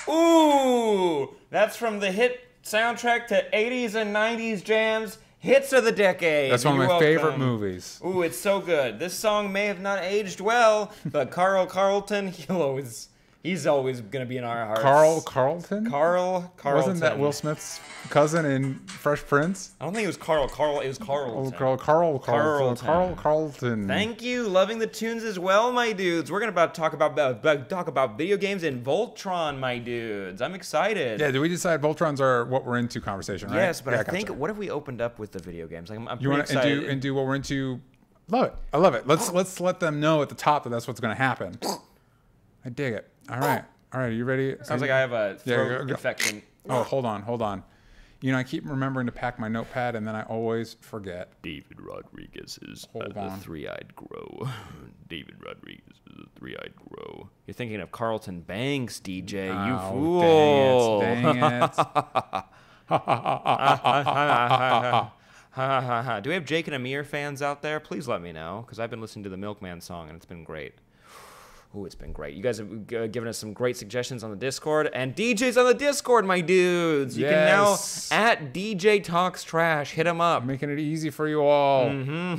Ooh, that's from the hit soundtrack to 80s and 90s jams, Hits of the Decade. That's one of my favorite movies. Ooh, it's so good. This song may have not aged well, but Carl Carlton, he's always going to be in our hearts. Carl Carlton? Carl Carlton. Wasn't that Will Smith's cousin in Fresh Prince? I don't think it was Carl. It was Carlton. Oh, Carl Carlton. Thank you. Loving the tunes as well, my dudes. We're going to talk about video games and Voltron, my dudes. I'm excited. Yeah, did we decide Voltrons are what we're into conversation, right? Yes, but yeah, I think, what if we opened up with the video games? Like, I'm you pretty excited. And do what we're into? Love it. I love it. Let's let them know at the top that that's what's going to happen. I dig it. All right. Are you ready? Sounds like I have a throat infection. Oh, hold on. You know, I keep remembering to pack my notepad, and then I always forget. David Rodriguez is the three-eyed grow. David Rodriguez is the three-eyed grow. You're thinking of Carlton Banks, DJ. You fool. Dang it. Do we have Jake and Amir fans out there? Please let me know, because I've been listening to the Milkman song, and it's been great. Ooh, it's been great. You guys have given us some great suggestions on the Discord. And DJ's on the Discord, my dudes. You can now, at DJ Talks Trash, hit him up. Making it easy for you all. He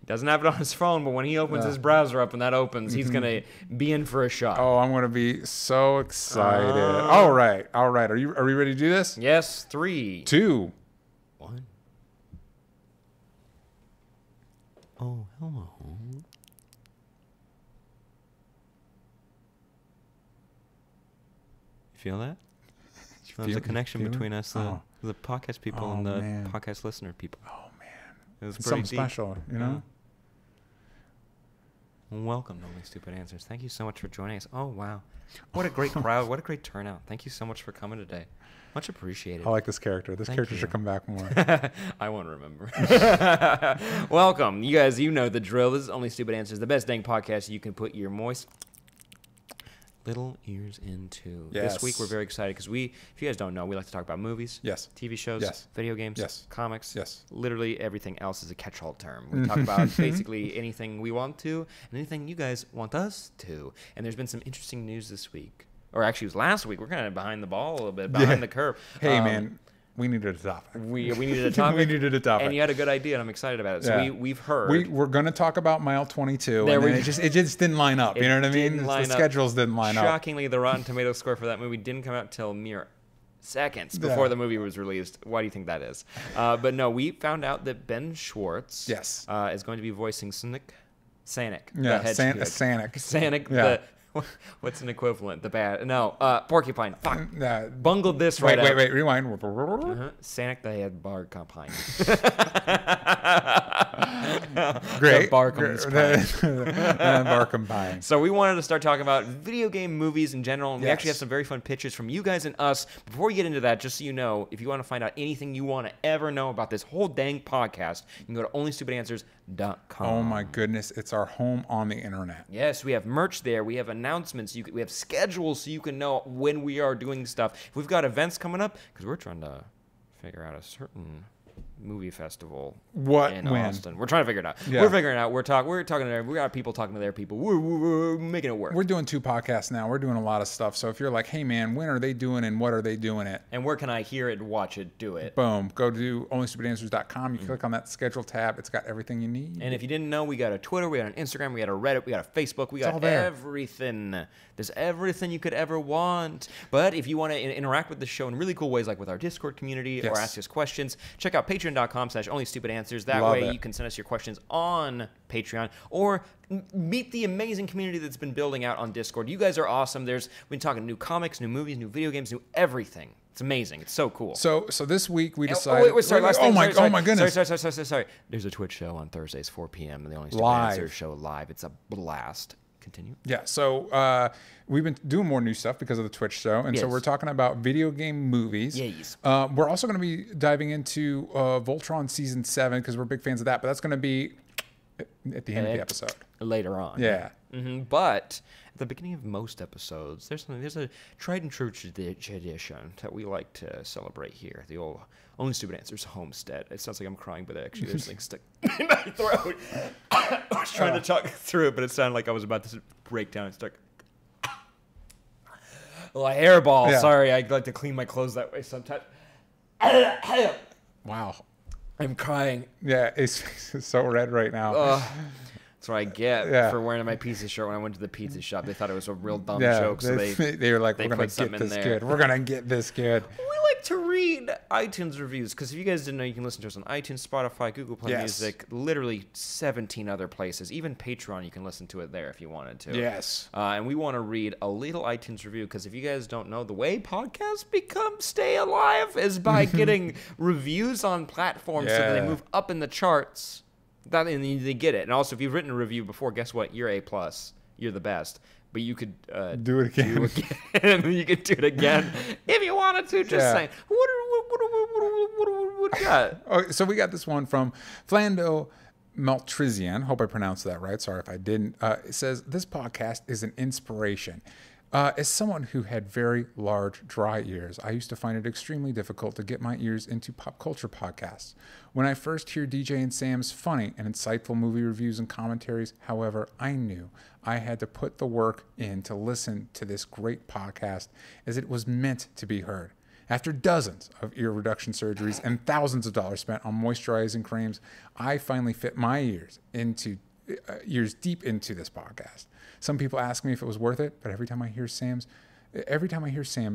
doesn't have it on his phone, but when he opens his browser up and that opens, he's going to be in for a shot. Oh, I'm going to be so excited. All right. Are we ready to do this? Yes. 3, 2, 1. Oh, hello. Feel that? There's a connection between us, the podcast people and the podcast listener people. Oh, man. It was something deep. special, you know? Welcome to Only Stupid Answers. Thank you so much for joining us. Oh, wow. What a great crowd. What a great turnout. Thank you so much for coming today. Much appreciated. I like this character. This character should come back more. I won't remember. Welcome. You guys, you know the drill. This is Only Stupid Answers, the best dang podcast you can put your moist little ears into. Yes. This week we're very excited because if you guys don't know, we like to talk about movies, TV shows, video games, comics. Literally everything else is a catch-all term. We talk about basically anything we want to and anything you guys want us to. And there's been some interesting news this week. Or actually it was last week. We're kind of behind the ball a little bit, behind the curve. Hey, man. We needed a topic. We needed a topic. We needed a topic. And you had a good idea, and I'm excited about it. So we've heard. We're going to talk about Mile 22, and it just didn't line up. You know what I mean? The schedules didn't line up. Shockingly, the Rotten Tomatoes score for that movie didn't come out till mere seconds before the movie was released. Why do you think that is? But no, we found out that Ben Schwartz is going to be voicing Sonic. Yeah, Sonic. What's an equivalent? Porcupine. Fuck. Bungled this right out. Wait, rewind. Sonic the Hedgehog. Great. Barkham Pine. So we wanted to start talking about video game movies in general, and we actually have some very fun pitches from you guys and us. Before we get into that, just so you know, if you want to find out anything you want to ever know about this whole dang podcast, you can go to onlystupidanswers.com. Oh my goodness, it's our home on the internet. Yes, we have merch there. We have announcements. We have schedules so you can know when we are doing stuff. If we've got events coming up, because we're trying to figure out a certain movie festival in Austin. We're trying to figure it out. Yeah. We're figuring it out. We're talking to we got people talking to their people. We're making it work. We're doing 2 podcasts now. We're doing a lot of stuff. So if you're like, hey man, when are they doing and what are they doing it? And where can I hear it, watch it, do it? Boom. Go to onlystupidanswers.com. You click on that schedule tab. It's got everything you need. And if you didn't know, we got a Twitter, we got an Instagram, we got a Reddit, we got a Facebook, we got everything. There's everything you could ever want. But if you want to interact with the show in really cool ways, like with our Discord community or ask us questions, check out patreon.com/onlystupidanswers. That way you can send us your questions on Patreon or meet the amazing community that's been building out on Discord. You guys are awesome. We've been talking new comics, new movies, new video games, new everything. It's amazing. It's so cool. So this week we decided. Oh my goodness. Sorry. There's a Twitch show on Thursdays, 4 p.m. and the Only Stupid Answers show live. It's a blast. Continue. Yeah, so we've been doing more new stuff because of the Twitch show, and so we're talking about video game movies. Yes. We're also going to be diving into Voltron Season 7 because we're big fans of that, but that's going to be at the end of the episode. Later on. Yeah. Mm-hmm. But at the beginning of most episodes, there's a tried and true tradition that we like to celebrate here, the old Only Stupid Answers homestead. It sounds like I'm crying, but actually there's things stuck in my throat. I was trying to talk through it, but it sounded like I was about to break down and start. hairball. Yeah. Sorry, I like to clean my clothes that way sometimes. Wow. I'm crying. Yeah, his face is so red right now. That's what I get for wearing my pizza shirt when I went to the pizza shop. They thought it was a real dumb joke, so they were like, "We're gonna get this kid. We're gonna get this kid." We like to read iTunes reviews because if you guys didn't know, you can listen to us on iTunes, Spotify, Google Play Music, literally 17 other places. Even Patreon, you can listen to it there if you wanted to. Yes. And we want to read a little iTunes review because if you guys don't know, the way podcasts stay alive is by getting reviews on platforms so that they move up in the charts. And they get it. And also, if you've written a review before, guess what? You're A+. You're the best. But you could do it again. You could do it again if you wanted to. Just saying. What got? Oh, so we got this one from Flando Maltrizian. Hope I pronounced that right. Sorry if I didn't. It says, this podcast is an inspiration. As someone who had very large, dry ears, I used to find it extremely difficult to get my ears into pop culture podcasts. When I first hear DJ and Sam's funny and insightful movie reviews and commentaries, however, I knew I had to put the work in to listen to this great podcast as it was meant to be heard. After dozens of ear reduction surgeries and thousands of dollars spent on moisturizing creams, I finally fit my ears deep into this podcast. Some people ask me if it was worth it, but every time I hear Sam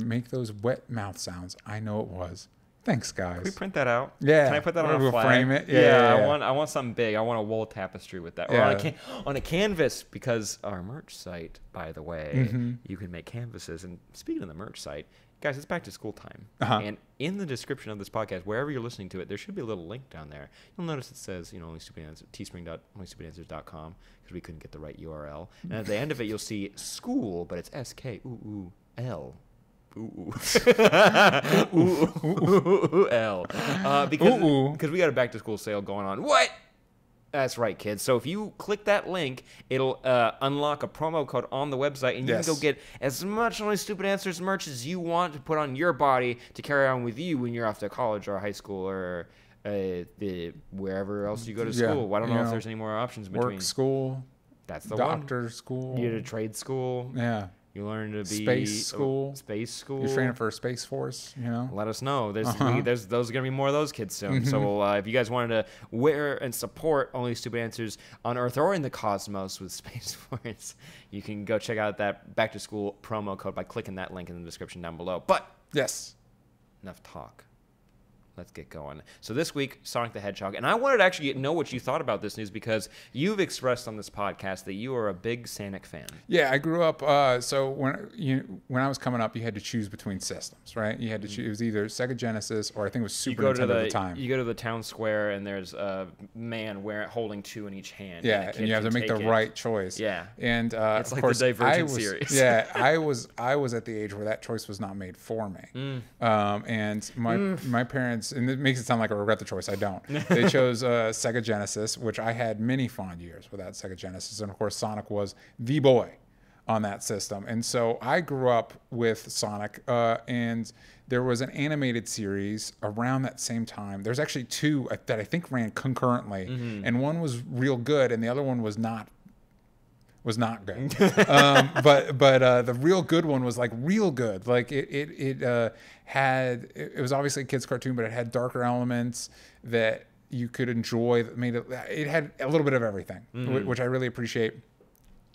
make those wet mouth sounds, I know it was. Thanks, guys. Can we print that out? Yeah. Can I put that on a we'll flag? Frame it. Yeah. I want something big. I want a wool tapestry with that. Or on a canvas, because our merch site, by the way, you can make canvases. And speaking of the merch site, guys, it's back to school time. And in the description of this podcast, wherever you're listening to it, there should be a little link down there. You'll notice it says, Only Stupid Answers, teespring.onlystupidanswers.com, because we couldn't get the right URL. And at the end of it, you'll see school, but it's SKOOL. L. Because we got a back to school sale going on. What? That's right, kids. So if you click that link, it'll unlock a promo code on the website, and you can go get as much Only Stupid Answers merch as you want to put on your body to carry on with you when you're off to college or high school or wherever else you go to school. I don't know if there's any more options between work, school. That's the doctor school. You get a trade school. Yeah. You learn to be space school. You're training for a space force. Let us know. Those are gonna be more of those kids soon. So if you guys wanted to wear and support Only Stupid Answers on Earth or in the cosmos with Space Force, you can go check out that back to school promo code by clicking that link in the description down below. But enough talk. Let's get going. So this week, Sonic the Hedgehog. And I wanted to actually know what you thought about this news because you've expressed on this podcast that you are a big Sonic fan. Yeah, I grew up. So when I was coming up, you had to choose between systems, right? You had to choose. It was either Sega Genesis or I think it was Super Nintendo at the time. You go to the town square and there's a man holding two in each hand. Yeah, and you have to make the right choice. Yeah. And it's of like course, the Divergent series. Yeah, I was at the age where that choice was not made for me. And my parents, and it makes it sound like I regret the choice. I don't. They chose Sega Genesis, which I had many fond years with that Sega Genesis. And of course, Sonic was the boy on that system. And so I grew up with Sonic, and there was an animated series around that same time. There's actually two that I think ran concurrently, and one was real good, and the other one was not good. But the real good one was like real good. Like it was obviously a kid's cartoon, but it had darker elements that you could enjoy. That made it had a little bit of everything, which I really appreciate.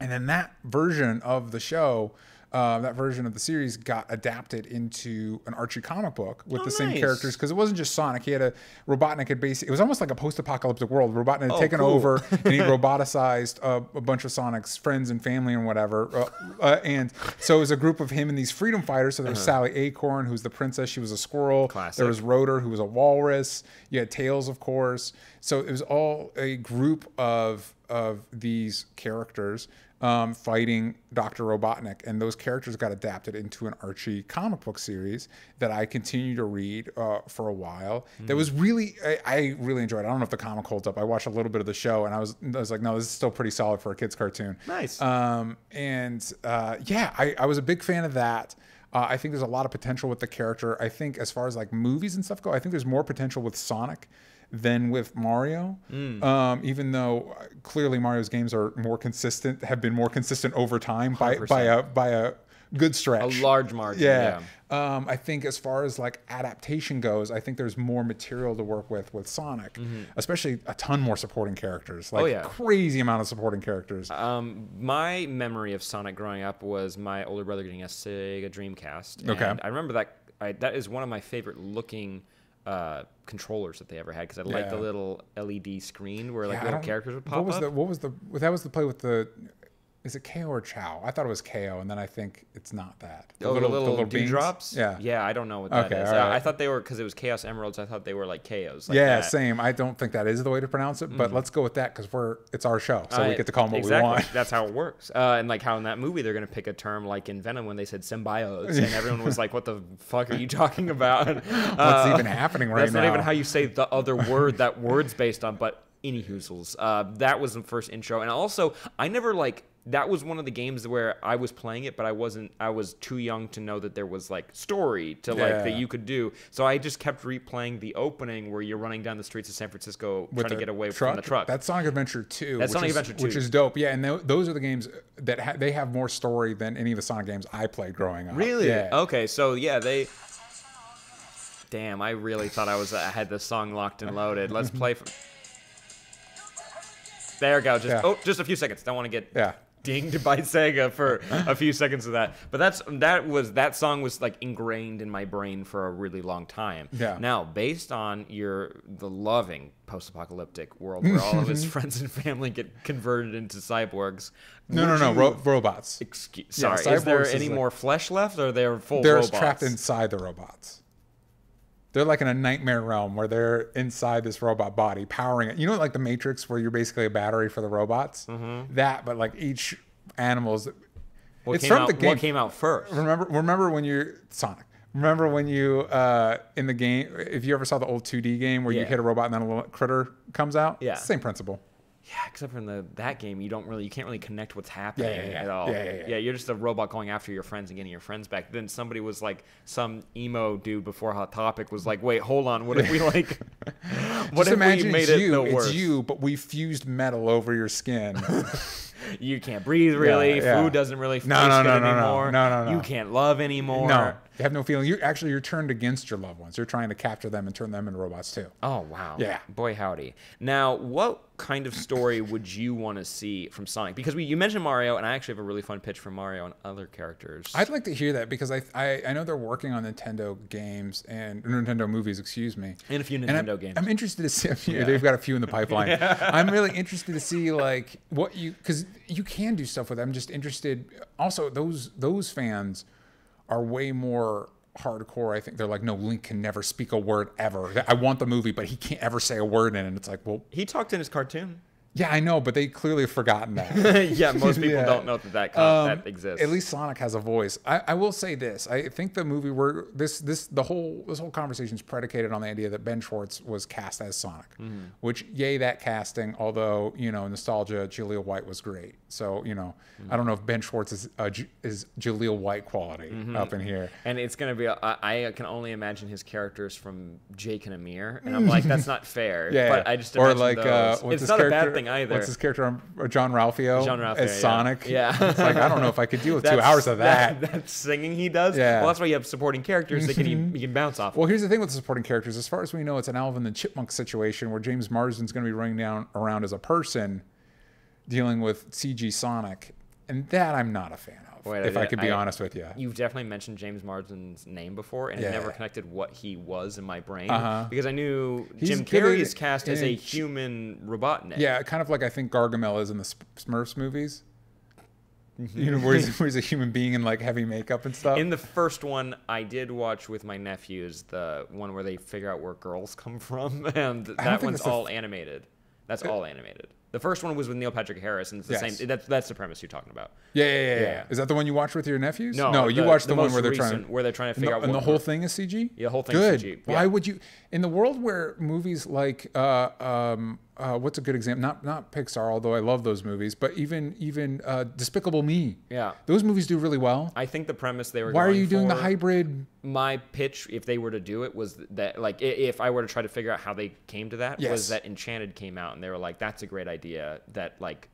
And then that version of the show, that version of the series got adapted into an Archie comic book with the same characters, because it wasn't just Sonic. Robotnik had basically, it was almost like a post-apocalyptic world. Robotnik had taken over, and he roboticized a bunch of Sonic's friends and family and whatever. And so it was a group of him and these freedom fighters. So there was Sally Acorn, who's the princess. She was a squirrel. Classic. There was Rotor, who was a walrus. You had Tails, of course. So it was all a group of these characters fighting Dr. Robotnik, and those characters got adapted into an Archie comic book series that I continued to read for a while. That was really, I really enjoyed it. I don't know if the comic holds up. I watched a little bit of the show, and I was like, no, this is still pretty solid for a kid's cartoon. Nice. I was a big fan of that. I think there's a lot of potential with the character. I think as far as like movies and stuff go, I think there's more potential with Sonic than with Mario, even though clearly Mario's games are more consistent, have been more consistent over time by a good stretch. A large margin. Yeah. I think as far as like adaptation goes, I think there's more material to work with Sonic, especially a ton more supporting characters, like crazy amount of supporting characters. My memory of Sonic growing up was my older brother getting a Sega Dreamcast. Okay. And I remember that is one of my favorite looking controllers that they ever had because I liked the little LED screen where like little characters would pop up. That was the play with the. Is it KO or Chow? I thought it was KO, and then I think it's not that. The little dewdrops? Yeah. Yeah, I don't know what that is. Right. I thought they were, because it was Chaos Emeralds, I thought they were like KOs. Like that. Same. I don't think that is the way to pronounce it, but let's go with that because it's our show, so we get to call them what we want. That's how it works. And like how in that movie they're going to pick a term like in Venom when they said symbiotes, and everyone was like, what the fuck are you talking about? What's even happening right now? That's not even how you say the other word that word's based on, but anywhoozles. That was the first intro. And also, I never that was one of the games where I was playing it, but I was too young to know that there was like story to that you could do. So I just kept replaying the opening where you're running down the streets of San Francisco trying to get away from the truck. That's Sonic Adventure 2. That's Sonic Adventure 2. Which is dope. Yeah, and those are the games that they have more story than any of the Sonic games I played growing up. Really? Yeah. Okay, so they... Damn, I really thought I had the song locked and loaded. Let's play... There we go. Just a few seconds. Don't want to get... dinged by Sega for a few seconds of that, but that song was like ingrained in my brain for a really long time. Now, based on the loving post-apocalyptic world where all of his friends and family get converted into cyborgs. Robots. Sorry, is there any more flesh left, or they're full robots? They're trapped inside the robots. They're like in a nightmare realm where they're inside this robot body powering it. You know, like the Matrix where you're basically a battery for the robots? That, but like each animal's... What came out first? Remember when you're... Sonic. Remember when you, in the game, if you ever saw the old 2D game where you hit a robot and then a little critter comes out? Yeah. Same principle. Yeah, except for in that game, you can't really connect what's happening at all. Yeah, you're just a robot going after your friends and getting your friends back. Then somebody was like, some emo dude before Hot Topic was like, wait, hold on, what if we like, what if we made it no worse? It's you, but we fused metal over your skin. You can't breathe really. Food doesn't really taste good anymore. No. You can't love anymore. No. You have no feeling. You're turned against your loved ones. You're trying to capture them and turn them into robots too. Oh, wow. Yeah. Boy, howdy. Now, what kind of story would you want to see from Sonic? Because you mentioned Mario, and I actually have a really fun pitch for Mario and other characters. I'd like to hear that because I know they're working on Nintendo games and Nintendo movies, excuse me. And a few Nintendo games. I'm interested to see. They've got a few in the pipeline. I'm really interested to see like because you can do stuff with them. I'm just interested. Also, those fans are way more hardcore. I think they're like, no, Link can never speak a word ever. I want the movie, but he can't ever say a word in it. And it's like, well, he talked in his cartoon. Yeah, I know, but they clearly have forgotten that. Yeah, most people don't know that exists. At least Sonic has a voice. I will say this: I think the movie this whole conversation is predicated on the idea that Ben Schwartz was cast as Sonic, which that casting. Although nostalgia, Jaleel White was great. So I don't know if Ben Schwartz is Jaleel White quality up in here. And it's gonna be. I can only imagine his characters from Jake and Amir, and I'm like, that's not fair. But I just imagine those. It's not a bad thing either. What's his character? John Ralphio as Sonic. Yeah. It's like, I don't know if I could deal with 2 hours of that. That singing he does. Yeah. Well, that's why you have supporting characters that you can bounce off. Well, here's the thing with the supporting characters. As far as we know, it's an Alvin the Chipmunk situation where James Marsden's going to be running around as a person dealing with CG Sonic. And that I'm not a fan of. If I could be honest with you. You've definitely mentioned James Marsden's name before, and it never connected what he was in my brain. Because I knew Jim Carrey is cast as a human Robotnik. Yeah, kind of like I think Gargamel is in the Smurfs movies. Where he's a human being in like heavy makeup and stuff. In the first one, I did watch with my nephews the one where they figure out where girls come from, and that one's all animated. That's all animated. The first one was with Neil Patrick Harris, and it's the same. That's the premise you're talking about. Yeah. Is that the one you watched with your nephews? No, you watched the one where they're trying to figure out. And the whole thing is CG. Yeah, the whole thing is CG. Why would you? In the world where movies like what's a good example? Not Pixar, although I love those movies, but even Despicable Me. Yeah, those movies do really well. I think the premise they were. Why are you doing the hybrid? My pitch, if they were to do it, was that like if I were to try to figure out how they came to that, was that Enchanted came out and they were like, that's a great idea. That like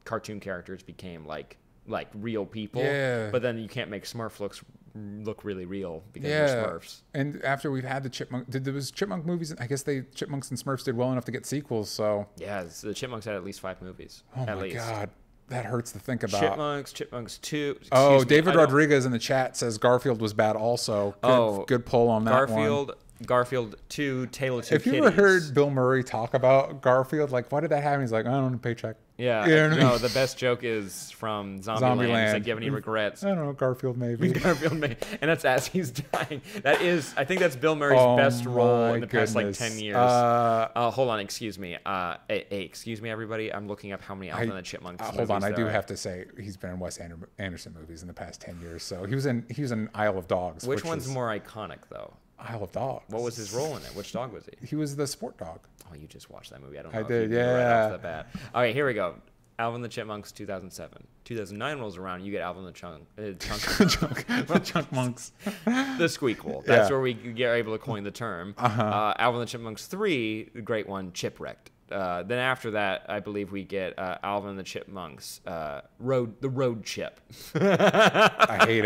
cartoon characters became like like real people. Yeah. But then you can't make Smurf look really real because they're Smurfs. And after we've had the there was Chipmunk movies. I guess Chipmunks and Smurfs did well enough to get sequels. So yeah, the Chipmunks had at least 5 movies. Oh at my least. God. That hurts to think about. Chipmunks 2. Oh, David Rodriguez in the chat says Garfield was bad also. Good pull on that one. Garfield 2, Tale of Two If you ever heard Bill Murray talk about Garfield, like, why did that happen? He's like, I don't know, paycheck. Yeah. You know what I mean? No, the best joke is from Zombieland. He's like, do you have any regrets? I don't know, Garfield maybe. Garfield maybe. And that's as he's dying. I think that's Bill Murray's best role in the past, like, 10 years. Hold on, excuse me. Excuse me, everybody. I'm looking up how many Alvin and the Chipmunks movies hold on, I do are. have to say, he's been in Wes Anderson movies in the past 10 years. So he was in Isle of Dogs. Which one's more iconic, though? Isle of Dogs. What was his role in it? Which dog was he? He was the sport dog. Oh, you just watched that movie. I don't know. I if did, you knew right yeah. off the bat. All right, here we go. Alvin and the Chipmunks, 2007. 2009 rolls around, you get Alvin and the Chunk Monks. The Squeakquel. That's where we get able to coin the term. Alvin and the Chipmunks 3, the great one, Chipwrecked. Then after that, I believe we get Alvin and the Chipmunks, the Road Chip. I hate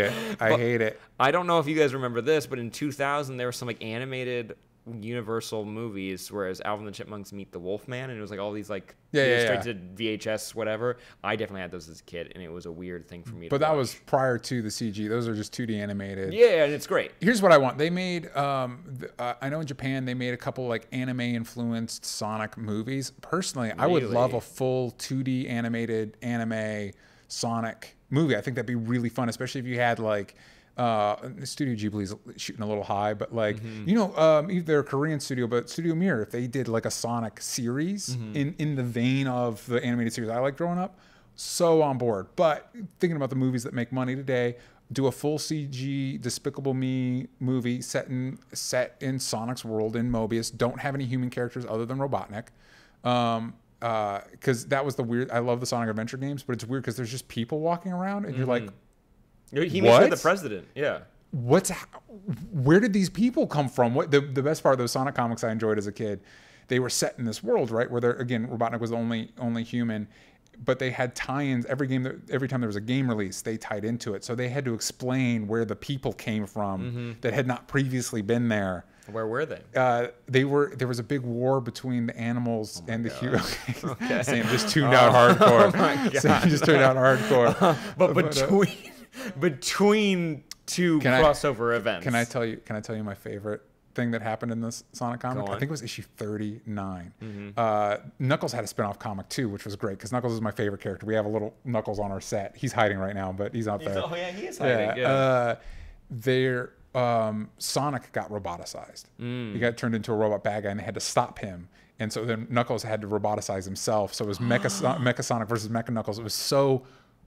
it. I don't know if you guys remember this, but in 2000 there were some like animated Universal movies, whereas Alvin and the Chipmunks Meet the Wolfman, and it was like all these like straight to VHS whatever. I definitely had those as a kid, and it was a weird thing for me. But that was prior to the CG. Those are just 2D animated. Yeah, and it's great. Here's what I want. They made I know in Japan they made a couple like anime influenced Sonic movies. Personally, I would love a full 2D animated anime Sonic movie. I think that'd be really fun, especially if you had like Studio Ghibli's shooting a little high, but like they're a Korean studio, but Studio Mir, if they did like a Sonic series in the vein of the animated series I like growing up, so on board. But thinking about the movies that make money today, do a full CG Despicable Me movie set in Sonic's world in Mobius. Don't have any human characters other than Robotnik. Because that was the weird. I love the Sonic Adventure games, but it's weird because there's just people walking around, and you're like, he meets with the president. Yeah. Where did these people come from? What the best part of those Sonic comics I enjoyed as a kid, they were set in this world, right? Where Robotnik was the only human, but they had tie-ins every time there was a game release, they tied into it. So they had to explain where the people came from that had not previously been there. Where were they? There was a big war between the animals and the heroes. Okay. Sam just tuned out hardcore. Oh my God. Sam just tuned out hardcore. But between two crossover events. Can I tell you my favorite thing that happened in this Sonic comic? I think it was issue 39. Knuckles had a spin-off comic too, which was great because Knuckles is my favorite character. We have a little Knuckles on our set. He's hiding right now, but he's out there. Oh yeah, he is hiding. Sonic got roboticized. He got turned into a robot bad guy, and they had to stop him. And so then Knuckles had to roboticize himself. So it was Mecha Sonic versus Mecha Knuckles. It was so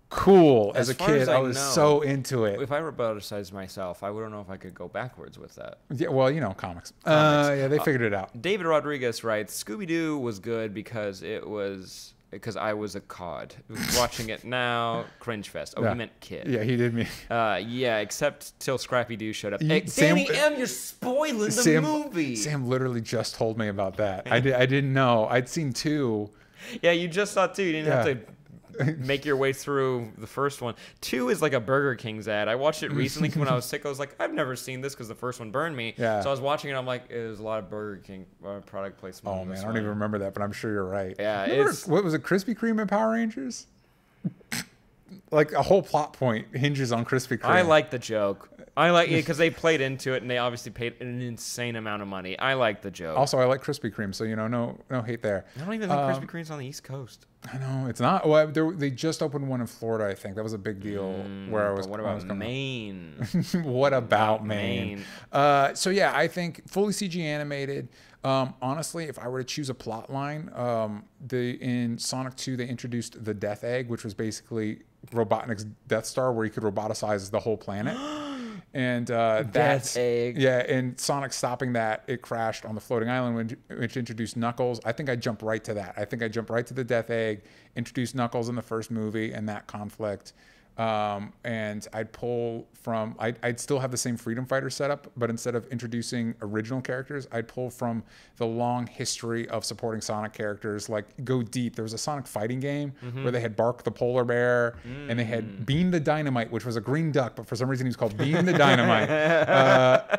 cool as a kid. I was so into it. If I roboticized myself, I wouldn't know if I could go backwards with that. Yeah, well, comics. Yeah, they figured it out. David Rodriguez writes, Scooby-Doo was good because I was a cod. Watching it now, cringe fest. Oh, he meant kid. Yeah, he did mean. Yeah, except till Scrappy Doo showed up. Hey, Danny M, you're spoiling the movie. Sam literally just told me about that. I didn't know. I'd seen 2. Yeah, you just saw 2. You didn't have to make your way through the first one. 2 is like a Burger King's ad. I watched it recently when I was sick. I was like, I've never seen this because the first one burned me. Yeah. So I was watching it. I'm like, there's a lot of Burger King product placement. Oh man, I don't even remember that, but I'm sure you're right. Yeah, what was it? Krispy Kreme and Power Rangers? Like a whole plot point hinges on Krispy Kreme. I like the joke. I like it because they played into it and they obviously paid an insane amount of money. I like the joke. Also, I like Krispy Kreme, so no hate there. I don't even think Krispy Kreme's on the East Coast. I know it's not. Well, they just opened one in Florida. I think that was a big deal. Where I was. What about Maine? What about Maine? So yeah, I think fully CG animated. Honestly, if I were to choose a plot line, in Sonic 2 they introduced the Death Egg, which was basically Robotnik's Death Star, where he could roboticize the whole planet. And that's egg. Yeah, and Sonic stopping that, it crashed on the floating island, which introduced Knuckles. I think I jumped right to that. I think I jumped right to the Death Egg, introduced Knuckles in the first movie and that conflict. And I'd pull from, I'd still have the same Freedom Fighter setup, but instead of introducing original characters, I'd pull from the long history of supporting Sonic characters, like go deep. There was a Sonic fighting game where they had Bark the Polar Bear and they had Beam the Dynamite, which was a green duck, but for some reason he was called Beam the Dynamite,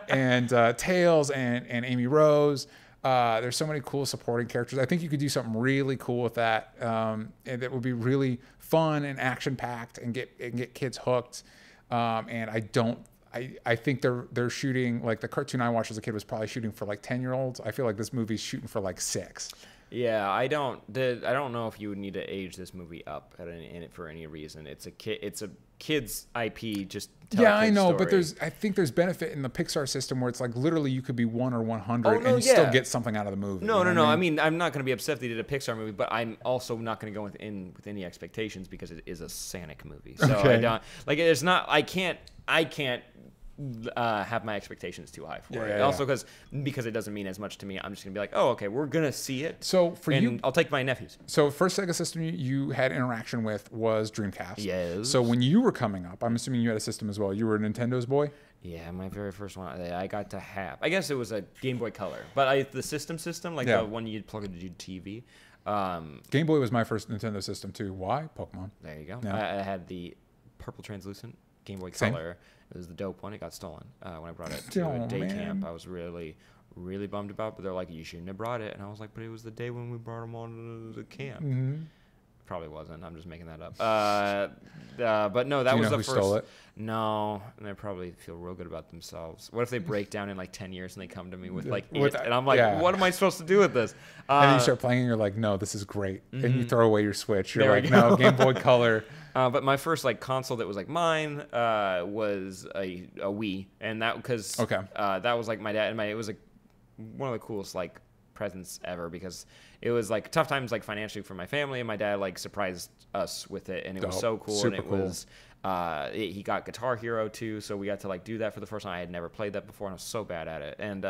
and Tails and Amy Rose. There's so many cool supporting characters. I think you could do something really cool with that, and that would be really fun and action packed and get kids hooked. And I think they're shooting, like the cartoon I watched as a kid was probably shooting for like 10-year-olds. I feel like this movie's shooting for like 6. Yeah, I don't know if you would need to age this movie up for any reason. It's a kid's IP. Just tell a kid's story. But I think there's benefit in the Pixar system where it's like literally you could be 1 or 100 and you still get something out of the movie. No. I mean, I'm not going to be upset that they did a Pixar movie, but I'm also not going to go with any expectations because it is a Sonic movie. So okay. I don't like. It's not. I can't have my expectations too high for it. Also, because it doesn't mean as much to me, I'm just gonna be like, oh, okay, we're gonna see it. So for you, I'll take my nephews. So first Sega system you had interaction with was Dreamcast. Yes. So when you were coming up, I'm assuming you had a system as well. You were a Nintendo's boy. Yeah, my very first one I got to have. I guess it was a Game Boy Color, but the system, like the one you'd plug into your TV. Game Boy was my first Nintendo system too. Why? Pokemon. There you go. Yeah. I had the purple translucent Game Boy Color. It was the dope one. It got stolen when I brought it to a day camp. I was really, really bummed about it. But they're like, you shouldn't have brought it. And I was like, but it was the day when we brought them on to the camp. Mm-hmm. Probably wasn't. I'm just making that up. But no, that was the first. Stole it? No, and they probably feel real good about themselves. What if they break down in like 10 years and they come to me with like it, and I'm like, what am I supposed to do with this? And then you start playing and you're like, no, this is great. And you throw away your Switch. You're like, no, Game Boy Color. But my first like console that was like mine was a Wii, and that because that was like my dad and it was like one of the coolest like presents ever because it was like tough times like financially for my family, and my dad like surprised us with it, and it was so cool. Super and it cool. Was he got Guitar Hero too, so we got to like do that for the first time. I had never played that before, and I was so bad at it, and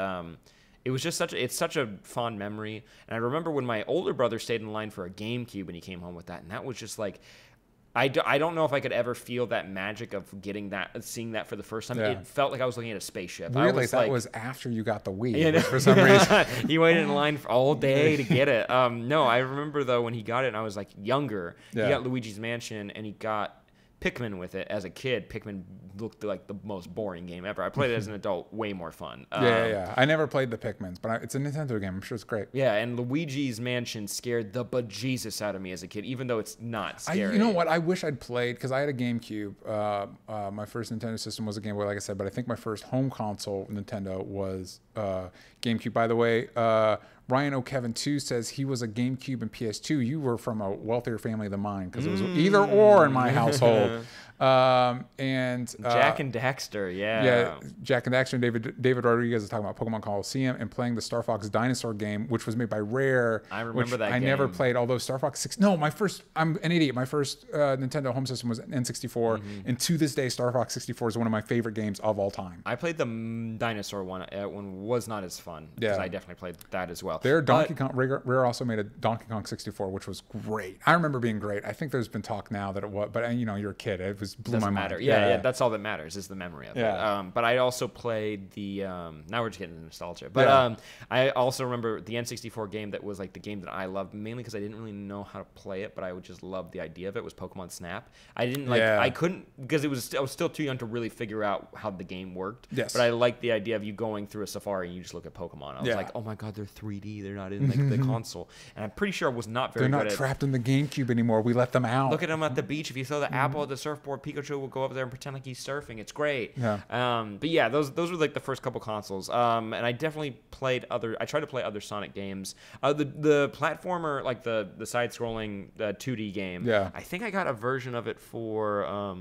it was just such a fond memory. And I remember when my older brother stayed in line for a GameCube and he came home with that, and that was just like I don't know if I could ever feel that magic of seeing that for the first time. Yeah. It felt like I was looking at a spaceship. Really? That was after you got the Wii for some reason. He waited in line for all day to get it. No, I remember though when he got it and I was like younger, he got Luigi's Mansion and he got Pikmin with it. As a kid, Pikmin looked like the most boring game ever. I played it as an adult, way more fun. Yeah. I never played the Pikmins, but it's a Nintendo game. I'm sure it's great. Yeah, and Luigi's Mansion scared the bejesus out of me as a kid, even though it's not scary. You know what? I wish I'd played, because I had a GameCube. My first Nintendo system was a Game Boy, like I said, but I think my first home console Nintendo was GameCube. By the way, Ryan O'Kevin 2 says he was a GameCube and PS2. You were from a wealthier family than mine, because it was either or in my household. And Jack and Daxter, yeah, Jack and Daxter and David Rodriguez is talking about Pokemon Coliseum and playing the Star Fox Dinosaur game, which was made by Rare. I remember that. I never played, although Star Fox 6. No, I'm an idiot. My first Nintendo home system was N64, and to this day, Star Fox 64 is one of my favorite games of all time. I played the dinosaur one. One was not as fun because I definitely played that as well. Rare also made a Donkey Kong 64, which was great. I remember being great. I think there's been talk now that it was, but you're a kid. It was blew my mind. Yeah, that's all that matters is the memory of it. But I also played the now we're just getting into nostalgia. But I also remember the N64 game that was like the game that I loved mainly because I didn't really know how to play it, but I would just love the idea of it. Was Pokemon Snap. I didn't like I couldn't because I was still too young to really figure out how the game worked. Yes. But I liked the idea of you going through a safari and you just look at Pokemon. I was like, oh my god, they're 3D. They're not in like the console. And I'm pretty sure I was not very good at it. They're not trapped in the GameCube anymore. We let them out. Look at them at the beach. If you throw the apple at the surfboard, Pikachu will go up there and pretend like he's surfing. It's great. Yeah. But yeah, those were like the first couple consoles. And I definitely played I tried to play other Sonic games. The platformer, like the side-scrolling 2D game. Yeah. I think I got a version of it for.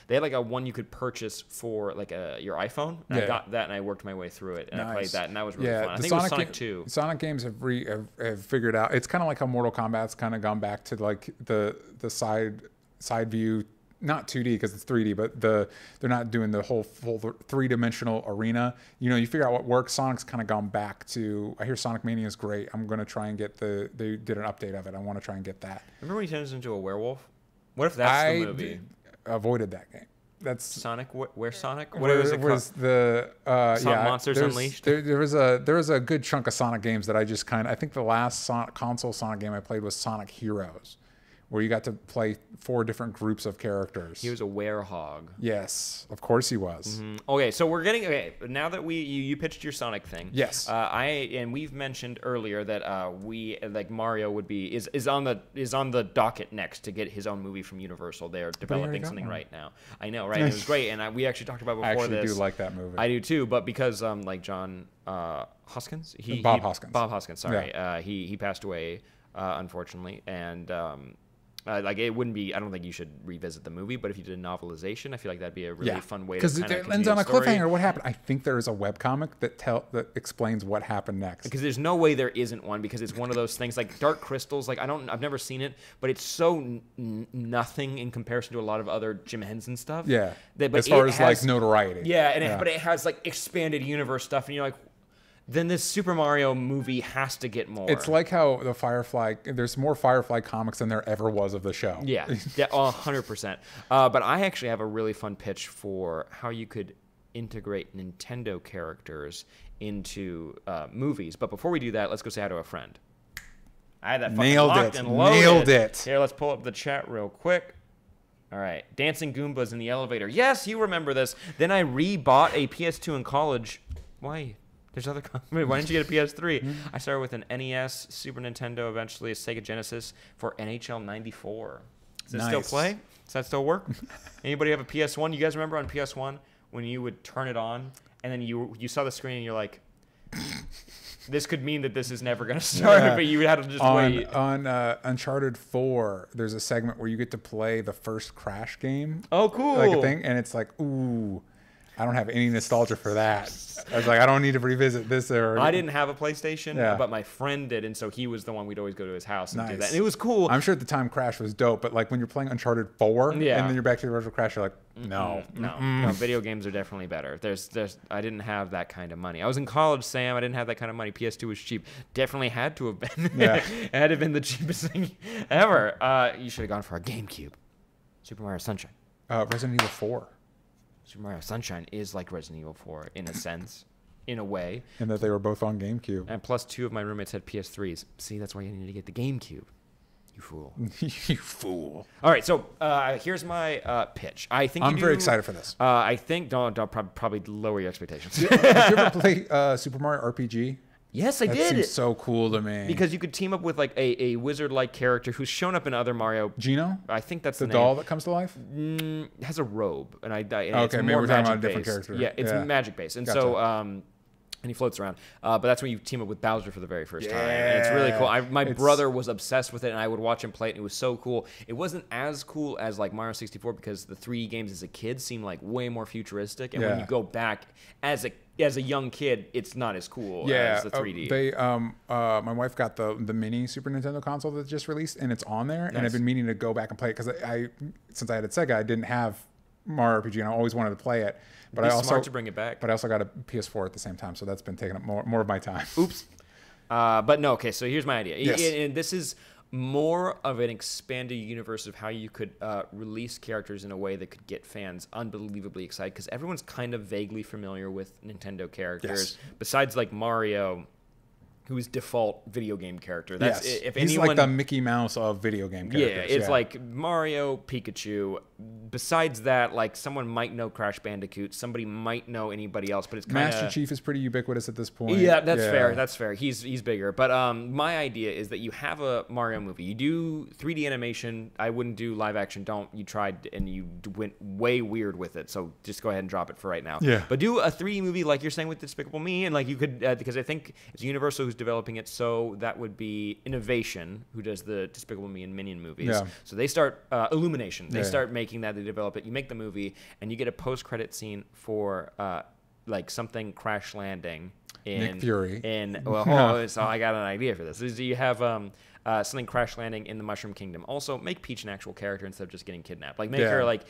They had like a one you could purchase for like your iPhone. And I got that and I worked my way through it and I played that and that was really fun. I think it was Sonic 2. Sonic games have figured out. It's kind of like how Mortal Kombat's kind of gone back to like the side view. Not 2D because it's 3D, but they're not doing the whole full 3-dimensional arena. You figure out what works. Sonic's kind of gone back to. I hear Sonic Mania is great. I'm gonna try and get they did an update of it. I want to try and get that. Remember when he turns into a werewolf? What if that's the movie? avoided that game. That's Sonic. Where Sonic? What where was it called? The Monsters Unleashed? There was a good chunk of Sonic games that I just I think the last console Sonic game I played was Sonic Heroes, where you got to play 4 different groups of characters. He was a werehog. Yes, of course he was. Okay, so we're getting now that you pitched your Sonic thing. Yes. We've mentioned earlier that we like Mario is on the docket next to get his own movie from Universal. They're developing something right now. I know, right? And it was great, and we actually talked about before I actually this. do like that movie. I do too, but because like John Hoskins, Bob Hoskins. Sorry, he passed away unfortunately, and. Like it wouldn't be. I don't think you should revisit the movie, but if you did a novelization, I feel like that'd be a really fun way to kind of because it ends on a cliffhanger. What happened? I think there is a webcomic that explains what happened next. Because there's no way there isn't one, because it's one of those things like Dark Crystals. Like I've never seen it, but it's so nothing in comparison to a lot of other Jim Henson stuff. Yeah, but as far as like notoriety. Yeah, but it has like expanded universe stuff, and you're like. Then this Super Mario movie has to get more. It's like how the Firefly, there's more Firefly comics than there ever was of the show. Yeah, 100%. But I actually have a really fun pitch for how you could integrate Nintendo characters into movies. But before we do that, let's go say hi to a friend. I had that fucking locked and loaded. Nailed it. Here, let's pull up the chat real quick. All right, Dancing Goombas in the elevator. Yes, you remember this. Then I re-bought a PS2 in college. Why? There's other. Why didn't you get a PS3? I started with an NES, Super Nintendo, eventually a Sega Genesis for NHL '94. Does it still play? Does that still work? Anybody have a PS1? You guys remember on PS1 when you would turn it on and then you saw the screen and you're like, this could mean that this is never going to start, but you had to just wait. On Uncharted 4, there's a segment where you get to play the first Crash game. Oh, cool. Like a thing, and it's like, ooh. I don't have any nostalgia for that. I was like, I don't need to revisit this. I didn't have a PlayStation, but my friend did, and so he was the one we'd always go to his house and do that. And it was cool. I'm sure at the time Crash was dope, but like when you're playing Uncharted 4 and then you're back to the original Crash, you're like, no. Video games are definitely better. I didn't have that kind of money. I was in college, Sam. I didn't have that kind of money. PS2 was cheap. Definitely had to have been. It had to have been the cheapest thing ever. You should have gone for a GameCube. Super Mario Sunshine. Resident Evil 4. Super Mario Sunshine is like Resident Evil 4 in a sense, in a way. And that they were both on GameCube. And plus 2 of my roommates had PS3s. See, that's why you need to get the GameCube. You fool. You fool. All right, so here's my pitch. I'm very excited for this. I think don't probably lower your expectations. Did you ever play Super Mario RPG? Yes, I did. That seems so cool to me. Because you could team up with like a wizard-like character who's shown up in other Mario. Gino? I think that's the name. doll that comes to life? Has a robe, and okay, it's maybe we're talking about a different character. Yeah, it's magic based, and Gotcha. so and he floats around. But that's when you team up with Bowser for the very first time, and it's really cool. My brother was obsessed with it, and I would watch him play it, and it was so cool. It wasn't as cool as like Mario 64 because the 3D games as a kid seemed like way more futuristic, and when you go back as a young kid, it's not as cool as the 3D. My wife got the mini Super Nintendo console that just released, and it's on there. Nice. And I've been meaning to go back and play it because since I had a Sega, I didn't have Mario RPG, and I always wanted to play it. But It'd be smart to bring it back. But I also got a PS4 at the same time, so that's been taking up more of my time. Oops. But no, okay. So here's my idea. Yes. And this is more of an expanded universe of how you could release characters in a way that could get fans unbelievably excited, because everyone's kind of vaguely familiar with Nintendo characters, besides like Mario, who's default video game character. That's if he's anyone, like the Mickey Mouse of video game characters. Yeah, it's like Mario, Pikachu. Besides that, like someone might know Crash Bandicoot, somebody might know anybody else, but it's kind of Master Chief is pretty ubiquitous at this point. Yeah, that's fair. That's fair. He's bigger. But my idea is that you have a Mario movie. You do 3D animation. I wouldn't do live action. Don't. You tried and you went way weird with it. So just go ahead and drop it for right now. Yeah. But do a 3D movie like you're saying with Despicable Me, and like you could because I think it's Universal who's developing it. So that would be Innovation, who does the Despicable Me and Minion movies. Yeah. So they start Illumination. They start making that. They develop it. You make the movie, and you get a post-credit scene for like something crash landing in Nick Fury. So I got an idea for this. Is you have something crash landing in the Mushroom Kingdom. Also, make Peach an actual character instead of just getting kidnapped. Like, make her like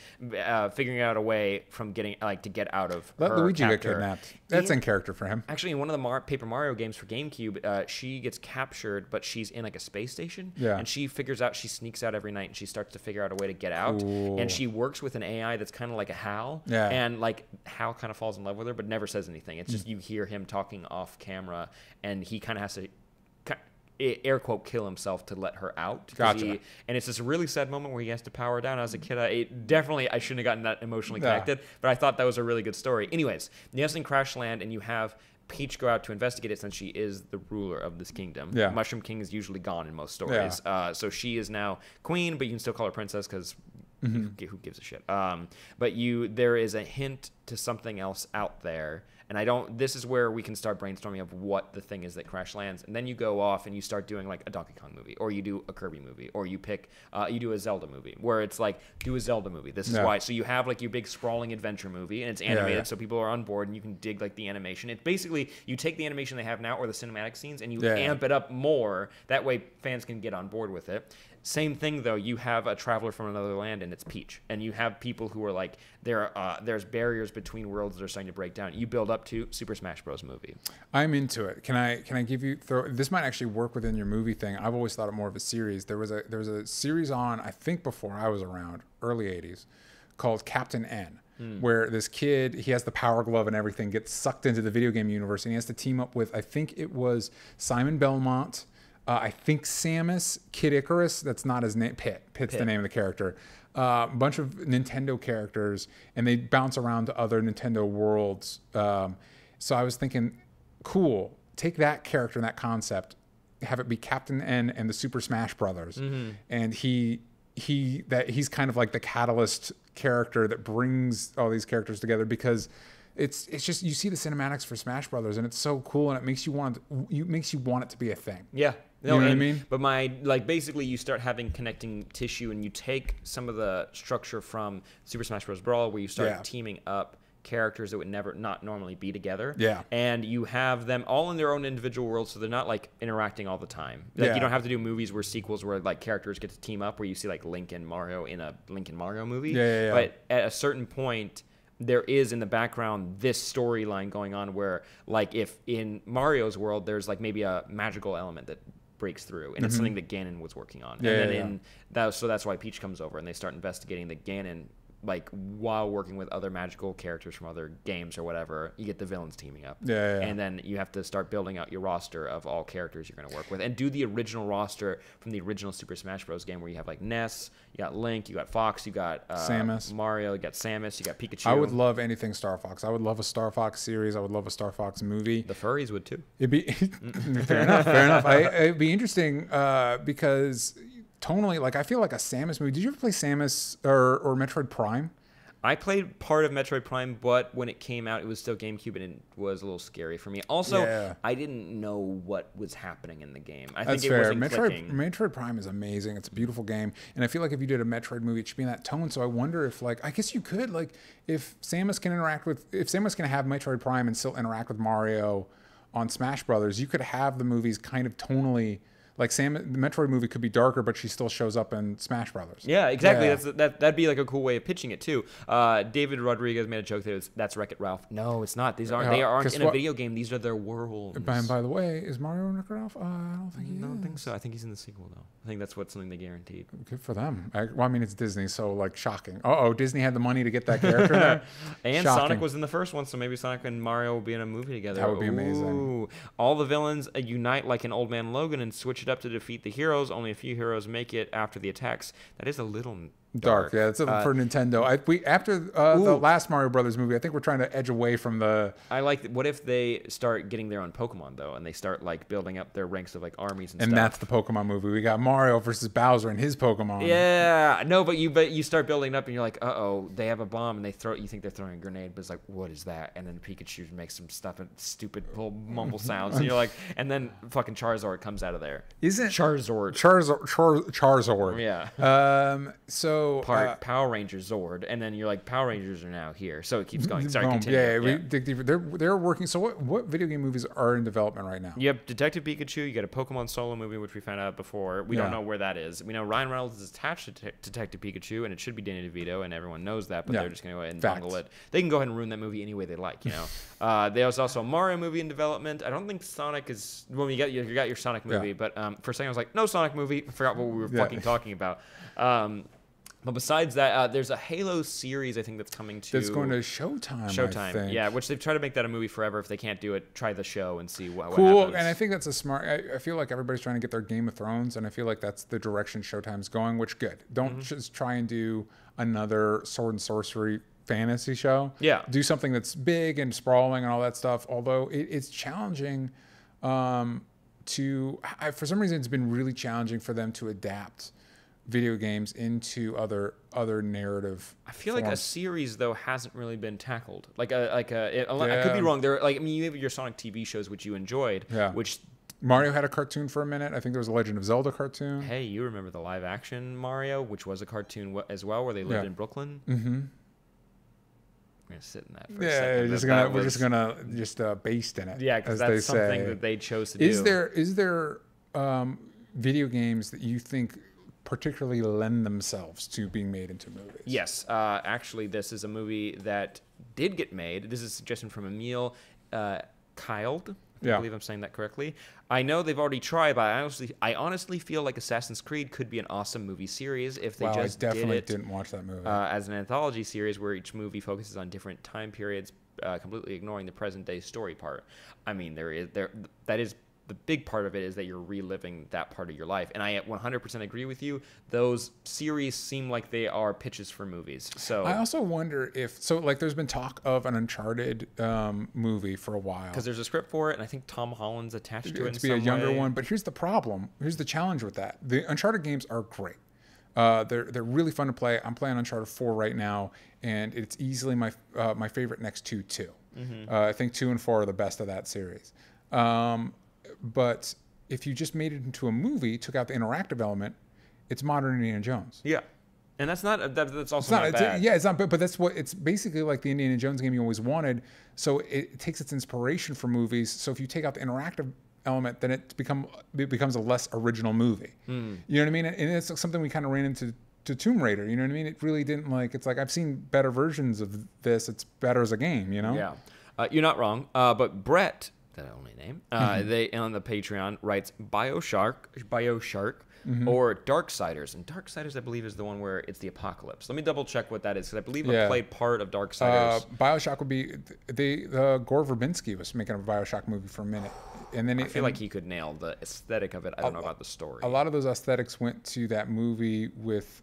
figuring out a way from getting to get out of Let her Luigi captor. get kidnapped. That's in character for him. Actually, in one of the Paper Mario games for GameCube, she gets captured, but she's in like a space station. Yeah. And she sneaks out every night, and she starts to figure out a way to get out. Ooh. And she works with an AI that's kind of like a Hal. Yeah. And like Hal kind of falls in love with her, but never says anything. It's just you hear him talking off camera, and he kind of has to air quote kill himself to let her out. Gotcha. And it's this really sad moment where he has to power down. As a kid, I shouldn't have gotten that emotionally connected, but I thought that was a really good story. Anyways, you have something crash land, and you have Peach go out to investigate it since she is the ruler of this kingdom. Yeah. Mushroom King is usually gone in most stories. Yeah. So she is now queen, but you can still call her princess because who gives a shit? But there is a hint to something else out there. And this is where we can start brainstorming of what the thing is that crash lands. And then you go off and you start doing like a Donkey Kong movie, or you do a Kirby movie, or you do a Zelda movie, where it's like, do a Zelda movie. This is why. So you have like your big sprawling adventure movie, and it's animated, so people are on board, and you can dig like the animation. It's basically, you take the animation they have now, or the cinematic scenes, and you amp it up more. That way fans can get on board with it. Same thing, though. You have a traveler from another land, and it's Peach. And you have people who are like, there's barriers between worlds that are starting to break down. You build up to Super Smash Bros. Movie. I'm into it. Can I give you this might actually work within your movie thing. I've always thought it more of a series. There was a series on, I think before I was around, early 80s, called Captain N. Where this kid, he has the power glove and everything, gets sucked into the video game universe, and he has to team up with, I think it was Simon Belmont, I think Samus, Kid Icarus, that's not his name, Pitt's the name of the character. A bunch of Nintendo characters, and they bounce around to other Nintendo worlds. So I was thinking, cool, take that character and that concept, have it be Captain N and the Super Smash Brothers. And he's kind of like the catalyst character that brings all these characters together, because it's just, you see the cinematics for Smash Brothers, and it's so cool, and it makes you want it to be a thing. Yeah. No, you know what I mean? But basically you start having connecting tissue, and you take some of the structure from Super Smash Bros. Brawl, where you start teaming up characters that would not normally be together. Yeah. And you have them all in their own individual worlds, so they're not like interacting all the time. Like you don't have to do movies where sequels where like characters get to team up, where you see like Link and Mario in a Link and Mario movie. Yeah. But at a certain point, there is in the background this storyline going on where, like, if in Mario's world there's like maybe a magical element that breaks through, and it's something that Ganon was working on. So that's why Peach comes over, and they start investigating the Ganon, like, while working with other magical characters from other games or whatever. You get the villains teaming up. And then you have to start building out your roster of all characters you're going to work with, and do the original roster from the original Super Smash Bros. Game, where you have like Ness, you got Link, you got Fox, you got Samus, Mario, you got Samus, you got Pikachu. I would love anything Star Fox. I would love a Star Fox series. I would love a Star Fox movie. The furries would too. It'd be fair enough. It'd be interesting because tonally, like, I feel like a Samus movie. Did you ever play Samus or Metroid Prime? I played part of Metroid Prime, but when it came out, it was still GameCube, and it was a little scary for me. Also, I didn't know what was happening in the game. I think it wasn't clicking. Metroid Prime is amazing. It's a beautiful game, and I feel like if you did a Metroid movie, it should be in that tone. So I wonder if, like, I guess you could, like, if Samus can have Metroid Prime and still interact with Mario on Smash Brothers, you could have the movies kind of tonally. Like the Metroid movie could be darker, but she still shows up in Smash Brothers. Yeah, exactly. Yeah. That'd be like a cool way of pitching it too. David Rodriguez made a joke that that's Wreck-It Ralph. No, it's not. They aren't in a video game. These are their worlds. And by the way, is Mario in Wreck-It Ralph? I don't think he is. I don't think so. I think he's in the sequel though. I think that's something they guaranteed. Good for them. I mean, it's Disney, so like shocking. Disney had the money to get that character there. And shocking. Sonic was in the first one, so maybe Sonic and Mario will be in a movie together. That would be amazing. All the villains unite like an Old Man Logan and switch it up to defeat the heroes. Only a few heroes make it after the attacks. That is a little dark. Yeah, it's for Nintendo. After the last Mario Brothers movie, I think we're trying to edge away from the. I like. What if they start getting their own Pokemon though, and they start like building up their ranks of like armies and stuff? And that's the Pokemon movie. We got Mario versus Bowser and his Pokemon. Yeah, no, but you start building up, and you're like, they have a bomb, and you think they're throwing a grenade, but it's like, what is that? And then Pikachu makes some stuff and stupid little mumble sounds, and you're like, and then fucking Charizard comes out of there. Isn't Charizard? Charizard. Yeah. So. So Power Rangers Zord, and then you're like, Power Rangers are now here. So it keeps going. Sorry, continue. Yeah, we dig deeper. They're working. So what video game movies are in development right now? You have Detective Pikachu. You got a Pokemon Solo movie, which we found out before. We don't know where that is. We know Ryan Reynolds is attached to Detective Pikachu, and it should be Danny DeVito, and everyone knows that, but they're just going to go ahead and bungle it. They can go ahead and ruin that movie any way they like, you know. There's also a Mario movie in development. I don't think Sonic is... Well, you got your Sonic movie, but for a second I was like, no Sonic movie. I forgot what we were fucking talking about. But besides that, there's a Halo series, I think, that's coming to... That's going to Showtime, I think. Yeah, which they've tried to make that a movie forever. If they can't do it, try the show and see what cool, happens. And I think that's a smart... I feel like everybody's trying to get their Game of Thrones, and I feel like that's the direction Showtime's going, which good. Don't just try and do another sword and sorcery fantasy show. Yeah. Do something that's big and sprawling and all that stuff, although it's challenging for some reason, it's been really challenging for them to adapt video games into other narrative. I feel like a series though hasn't really been tackled. I could be wrong. You have your Sonic TV shows which you enjoyed. Yeah. Which Mario had a cartoon for a minute. I think there was a Legend of Zelda cartoon. Hey, you remember the live action Mario, which was a cartoon as well, where they lived in Brooklyn? Mm-hmm. We're gonna sit in that for a second. We're just gonna based in it. Yeah, because that's something that they chose to do. Is there video games that you think particularly lend themselves to being made into movies? Yes. Actually, this is a movie that did get made. This is a suggestion from Emil Kyled. I believe I'm saying that correctly. I know they've already tried, but I honestly feel like Assassin's Creed could be an awesome movie series if they just did it. I definitely didn't watch that movie. As an anthology series where each movie focuses on different time periods, completely ignoring the present day story part. I mean, that is the big part of it is that you're reliving that part of your life. And I 100% agree with you. Those series seem like they are pitches for movies. So I also wonder there's been talk of an Uncharted movie for a while. Because there's a script for it, and I think Tom Holland's attached to it in to be a younger one. But here's the problem. Here's the challenge with that. The Uncharted games are great. They're really fun to play. I'm playing Uncharted 4 right now, and it's easily my favorite next to 2. Mm-hmm. I think 2 and 4 are the best of that series. But if you just made it into a movie, took out the interactive element, it's modern Indiana Jones. Yeah. And that's also not bad. It's not bad, but it's basically like the Indiana Jones game you always wanted. So it takes its inspiration from movies. So if you take out the interactive element, then it becomes a less original movie. You know what I mean? And it's something we kind of ran into Tomb Raider. You know what I mean? It really didn't it's like I've seen better versions of this. It's better as a game, you know? Yeah. You're not wrong. But Brett, that only name, they on the Patreon writes BioShark, or Darksiders. And Darksiders, I believe, is the one where it's the apocalypse. Let me double check what that is, because I believe I played part of Darksiders. BioShock would be Gore Verbinski was making a BioShock movie for a minute. And then I feel like he could nail the aesthetic of it. I don't know about the story. A lot of those aesthetics went to that movie with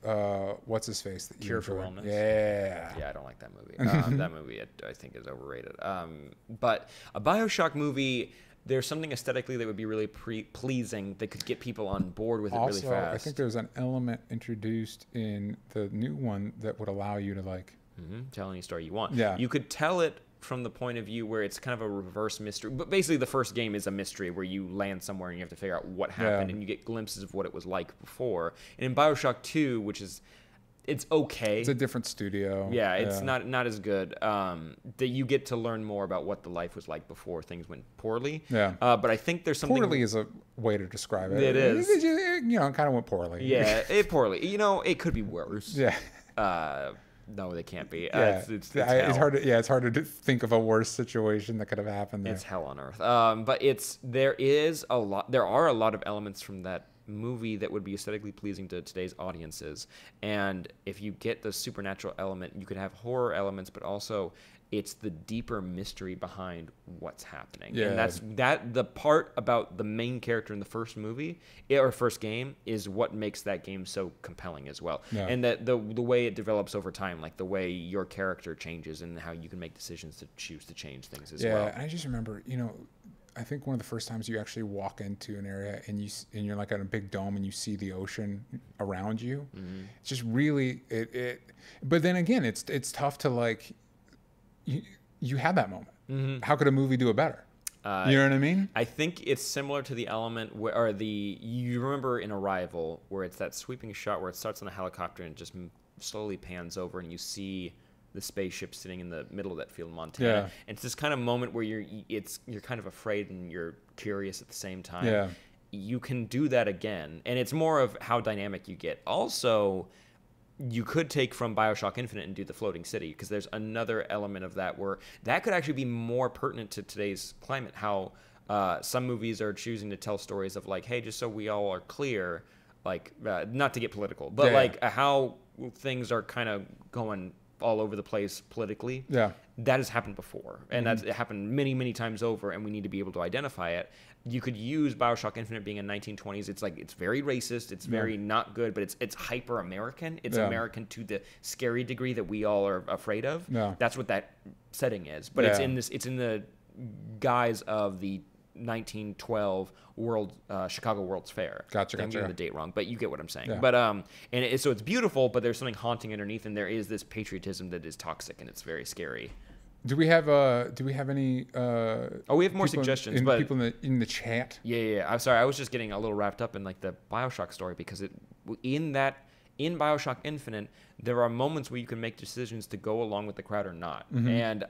what's his face? That Cure for Wellness. Yeah. Yeah, I don't like that movie. That movie I think is overrated. But a BioShock movie, there's something aesthetically that would be really pleasing that could get people on board with it really fast. I think there's an element introduced in the new one that would allow you to tell any story you want. Yeah. You could tell it from the point of view where it's kind of a reverse mystery. But basically the first game is a mystery where you land somewhere and you have to figure out what happened, and you get glimpses of what it was like before. And in BioShock 2, it's okay. It's a different studio. Yeah, it's not as good. That you get to learn more about what the life was like before things went poorly. Yeah. But I think there's something... Poorly is a way to describe it. It is. It kind of went poorly. Yeah, poorly. It could be worse. Yeah. No, they can't be. Yeah. It's hard to it's hard to think of a worse situation that could have happened there. It's hell on earth. But there are a lot of elements from that movie that would be aesthetically pleasing to today's audiences. And if you get the supernatural element, you could have horror elements, but also it's the deeper mystery behind what's happening. Yeah. And that's the part about the main character in the first movie or first game is what makes that game so compelling as well. Yeah. And that the way it develops over time, like the way your character changes and how you can make decisions to choose to change things as well. Yeah, I just remember, I think one of the first times you actually walk into an area and you're like on a big dome and you see the ocean around you. Mm-hmm. It's just really but then again, it's tough to you had that moment. Mm-hmm. How could a movie do it better? You know what I mean? I think it's similar to the element you remember in Arrival where it's that sweeping shot where it starts on a helicopter and just slowly pans over and you see the spaceship sitting in the middle of that field in Montana. Yeah. And it's this kind of moment where you're kind of afraid and you're curious at the same time. Yeah. You can do that again, and it's more of how dynamic you get. Also, you could take from BioShock Infinite and do the floating city, because there's another element of that where that could actually be more pertinent to today's climate. How some movies are choosing to tell stories of like, hey, just so we all are clear, like not to get political, but like how things are kind of going all over the place politically. Yeah. That has happened before, and that's it happened many, many times over, and we need to be able to identify it. You could use BioShock Infinite being in 1920s. It's like, it's very racist. It's very not good, but it's hyper American. It's American to the scary degree that we all are afraid of. Yeah. That's what that setting is. But it's in the guise of the 1912 Chicago World's Fair. Gotcha. I'm getting the date wrong, but you get what I'm saying. Yeah. But so it's beautiful, but there's something haunting underneath, and there is this patriotism that is toxic, and it's very scary. Do we have any? We have more suggestions, but people in the chat. Yeah. I'm sorry, I was just getting a little wrapped up in like the BioShock story, because in BioShock Infinite, there are moments where you can make decisions to go along with the crowd or not, and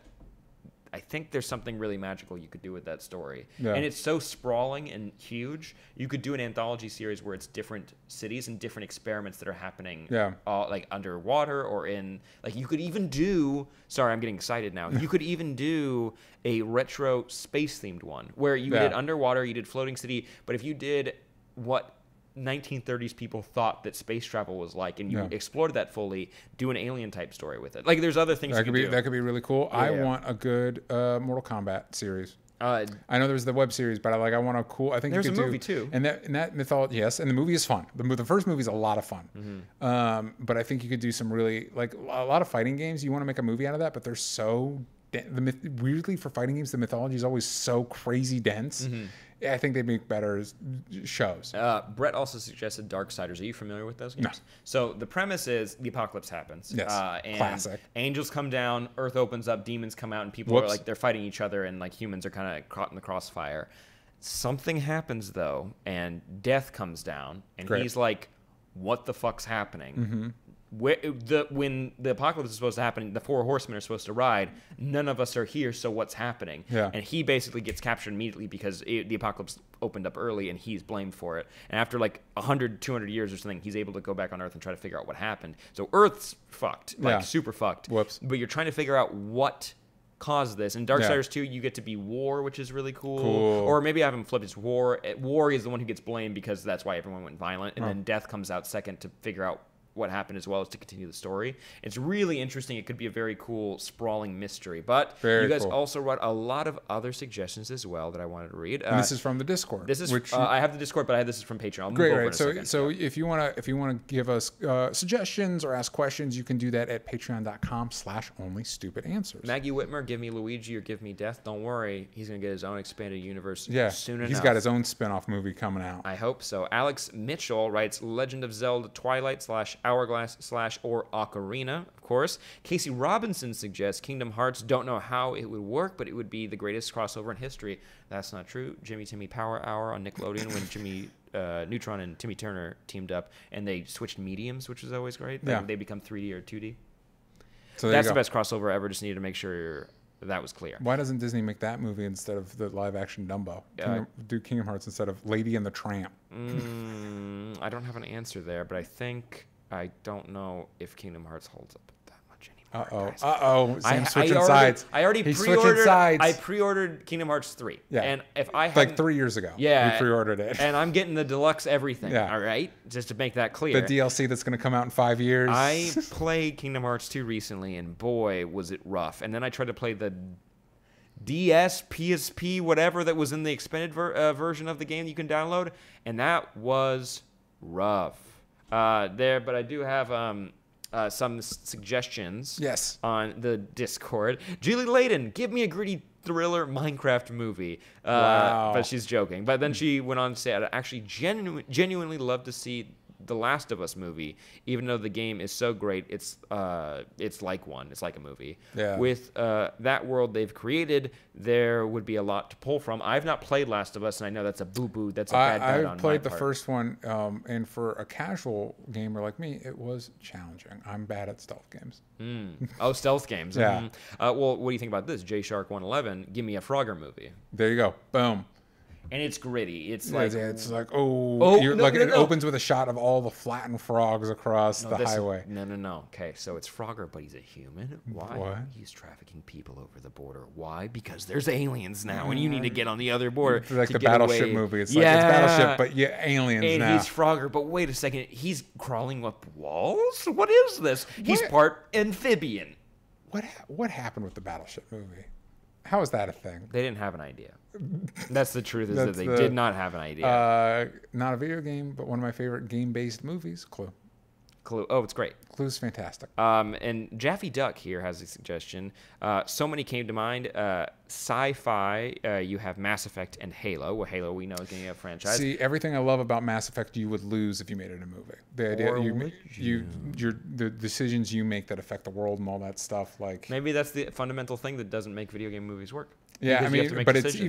I think there's something really magical you could do with that story. Yeah. And it's so sprawling and huge. You could do an anthology series where it's different cities and different experiments that are happening, like underwater or in, like you could even do, sorry, I'm getting excited now. You could even do a retro space themed one where you did underwater, you did floating city, but if you did what 1930s people thought that space travel was like, and you explored that fully, do an alien type story with it. Like there's other things that could be really cool. Yeah. I want a good Mortal Kombat series. I know there's the web series, but I want a cool. I think there's you could a movie too, and that mythology, yes, and the movie is fun. The first movie is a lot of fun, but I think you could do some really, like, a lot of fighting games. You want to make a movie out of that, but they're so weirdly, for fighting games, the mythology is always so crazy dense. I think they'd make better shows. Brett also suggested Darksiders. Are you familiar with those games? No. So the premise is the apocalypse happens. Yes. And classic. Angels come down, Earth opens up, demons come out, and people are like, they're fighting each other, and like humans are kind of caught in the crossfire. Something happens though, and Death comes down, and he's like, what the fuck's happening? When the apocalypse is supposed to happen, the 4 horsemen are supposed to ride. None of us are here, so what's happening? Yeah. And he basically gets captured immediately because the apocalypse opened up early, and he's blamed for it. And after like 100, 200 years or something, he's able to go back on Earth and try to figure out what happened. So Earth's fucked, like super fucked. Whoops. But you're trying to figure out what caused this. In Darksiders 2, you get to be War, which is really cool. Or maybe I have him flipped. It's War. War is the one who gets blamed because that's why everyone went violent. And then Death comes out second to figure out what happened, as well as to continue the story. It's really interesting. It could be a very cool, sprawling mystery. But you guys also wrote a lot of other suggestions as well that I wanted to read. And this is from the Discord. This is I have the Discord, but this is from Patreon. I'll move over in a second. So if you wanna give us suggestions or ask questions, you can do that at patreon.com/onlystupidanswers. Maggie Whitmer, give me Luigi or give me Death. Don't worry, he's gonna get his own expanded universe soon enough. He's got his own spin-off movie coming out. I hope so. Alex Mitchell writes Legend of Zelda Twilight /Hourglass or Ocarina, of course. Casey Robinson suggests Kingdom Hearts. Don't know how it would work, but it would be the greatest crossover in history. That's not true. Jimmy Timmy Power Hour on Nickelodeon when Jimmy Neutron and Timmy Turner teamed up, and they switched mediums, which was always great. They become 3D or 2D. So that's the best crossover ever. Just needed to make sure that was clear. Why doesn't Disney make that movie instead of the live-action Dumbo? Do Kingdom Hearts instead of Lady and the Tramp? I don't have an answer there, but I don't know if Kingdom Hearts holds up that much anymore. Sam's switching sides. I already pre-ordered. I pre-ordered Kingdom Hearts 3. Yeah. And if I like 3 years ago. Yeah. We pre-ordered it. And I'm getting the deluxe everything. Yeah. All right. Just to make that clear. The DLC that's going to come out in 5 years. I played Kingdom Hearts 2 recently, and boy, was it rough. And then I tried to play the DS, PSP, whatever that was in the expanded version of the game that you can download, and that was rough. But I do have some suggestions on the Discord. Julie Layden, give me a gritty thriller Minecraft movie. Wow. But she's joking. But then she went on to say, I'd actually genuinely love to see the Last of Us movie, even though the game is so great, it's like one. It's like a movie. Yeah. With that world they've created, there would be a lot to pull from. I've not played Last of Us, and I know that's a boo-boo. That's a bad bet on my part. I played the first one, and for a casual gamer like me, it was challenging. I'm bad at stealth games. Oh, stealth games. Yeah. Well, what do you think about this? J Shark 111, give me a Frogger movie. There you go. Boom. And it's gritty. It's like it no. opens with a shot of all the flattened frogs across the highway. No. Okay, so it's Frogger, but he's a human. Why? What? He's trafficking people over the border. Why? Because there's aliens now, and you need to get on the other border. It's like to the get Battleship away. movie. It's like it's Battleship, but aliens and now. He's Frogger, but wait a second. He's crawling up walls? What is this? He's part amphibian. What happened with the Battleship movie? How is that a thing? They didn't have an idea. That's the truth, is that they did not have an idea. Not a video game, but one of my favorite game-based movies, Clue. Clue. Oh, it's great. Clue's fantastic. And Jaffe Duck here has a suggestion. So many came to mind. Sci-fi, you have Mass Effect and Halo. Well, Halo we know is getting a franchise. See, everything I love about Mass Effect you would lose if you made it a movie. The idea the decisions you make that affect the world and all that stuff. Like maybe that's the fundamental thing that doesn't make video game movies work. Yeah, I mean, but decisions. It's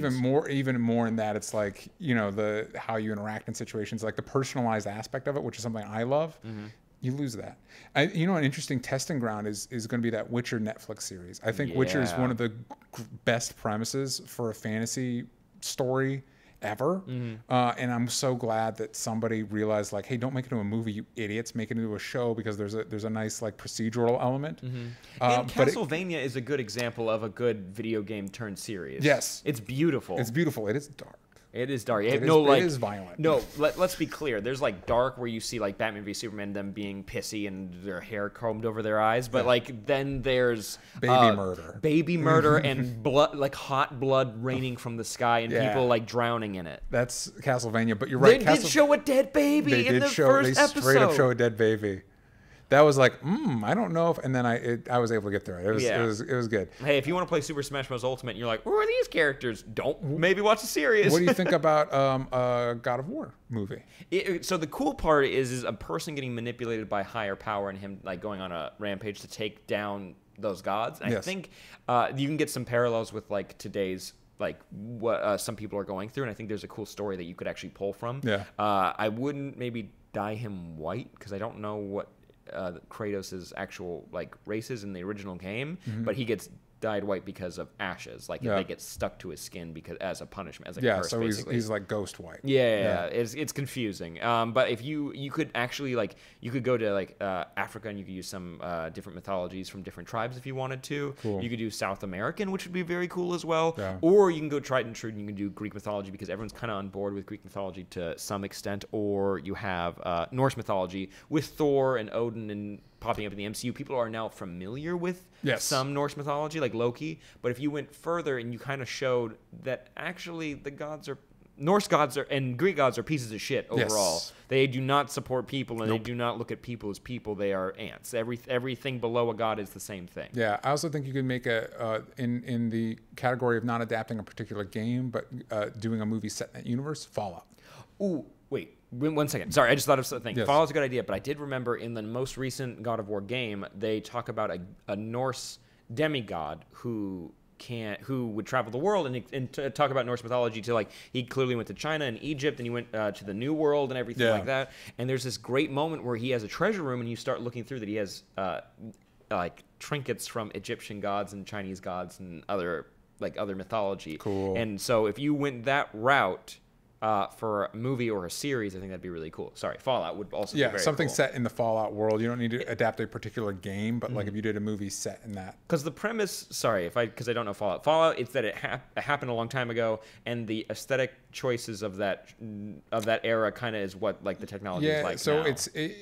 even more in that it's like, you know, the how you interact in situations, like the personalized aspect of it, which is something I love. Mm-hmm. You lose that. You know, an interesting testing ground is going to be that Witcher Netflix series. I think Witcher is one of the best premises for a fantasy story ever. Mm-hmm. And I'm so glad that somebody realized, like, hey, don't make it into a movie, you idiots. Make it into a show, because there's a nice, like, procedural element. Mm-hmm. And Castlevania is a good example of a good video game turned series. Yes. It's beautiful. It's beautiful. It is dark. It is dark. It is violent. No, let's be clear. There's like dark where you see like Batman v Superman, them being pissy and their hair combed over their eyes. But like then there's baby murder, and blood, like hot blood raining from the sky, and people like drowning in it. That's Castlevania. But you're right. They did show a dead baby in the first episode. They straight up show a dead baby. That was like, I don't know if, and then I was able to get through it. It was good. Hey, if you want to play Super Smash Bros. Ultimate, and you're like, who are these characters? Don't maybe watch the series. What do you think about God of War movie? So the cool part is a person getting manipulated by higher power, and him like going on a rampage to take down those gods. And I think you can get some parallels with like today's, like what some people are going through, and I think there's a cool story that you could actually pull from. Yeah. I wouldn't maybe dye him white, because I don't know what Kratos' actual like races in the original game, but he gets dyed white because of ashes. Like they get stuck to his skin because as a punishment, as a curse. So basically. he's like ghost white. Yeah. It's confusing. But if you could actually like you could go to like Africa, and you could use some different mythologies from different tribes if you wanted to. Cool. You could do South American, which would be very cool as well. Yeah. Or you can go tried and true, and you can do Greek mythology, because everyone's kind of on board with Greek mythology to some extent. Or you have Norse mythology with Thor and Odin and popping up in the MCU. People are now familiar with some Norse mythology, like Loki. But if you went further and you kind of showed that actually the Norse gods and Greek gods are pieces of shit overall. Yes. They do not support people, and they do not look at people as people. They are ants. Everything below a god is the same thing. Yeah, I also think you could make in the category of not adapting a particular game, but doing a movie set in that universe, Fallout. Ooh, wait. 1 second. Sorry, I just thought of something. Yes. Fallout's a good idea, but I did remember in the most recent God of War game, they talk about a Norse demigod who would travel the world and talk about Norse mythology to, like, he clearly went to China and Egypt, and he went to the New World and everything like that. And there's this great moment where he has a treasure room, and you start looking through that he has like trinkets from Egyptian gods and Chinese gods and other mythology. Cool. And so if you went that route for a movie or a series, I think that'd be really cool. Sorry, Fallout would also be very something cool. set in the Fallout world. You don't need to adapt a particular game, but like if you did a movie set in that. Because the premise, because I don't know Fallout, it's that it happened a long time ago, and the aesthetic choices of that era kind of is what like the technology is like so now.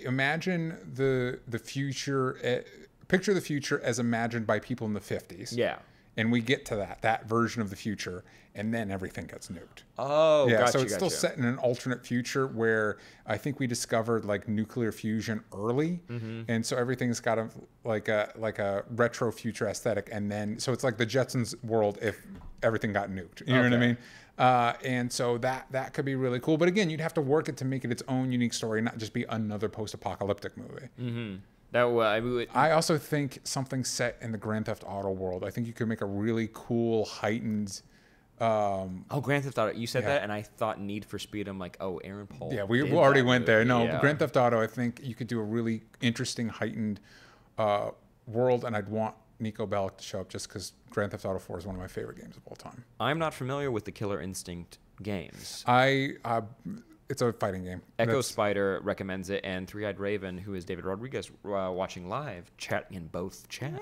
Imagine the future, picture the future as imagined by people in the 50s. Yeah. And we get to that version of the future, and then everything gets nuked. Oh, yeah. Gotcha, So it's still set in an alternate future where I think we discovered like nuclear fusion early, and so everything's got like a retro future aesthetic, and then so it's like the Jetsons world if everything got nuked. You know what I mean? And so that could be really cool. But again, you'd have to work it to make it its own unique story, not just be another post-apocalyptic movie. I also think something set in the Grand Theft Auto world. I think you could make a really cool, heightened. Grand Theft Auto. You said that, and I thought Need for Speed. I'm like, oh, Aaron Paul. Yeah, we already went there. No, Grand Theft Auto. I think you could do a really interesting, heightened world, and I'd want Nico Bellic to show up just because Grand Theft Auto 4 is one of my favorite games of all time. I'm not familiar with the Killer Instinct games. It's a fighting game. Echo Spider recommends it, and Three Eyed Raven, who is David Rodriguez watching live, chatting in both chats,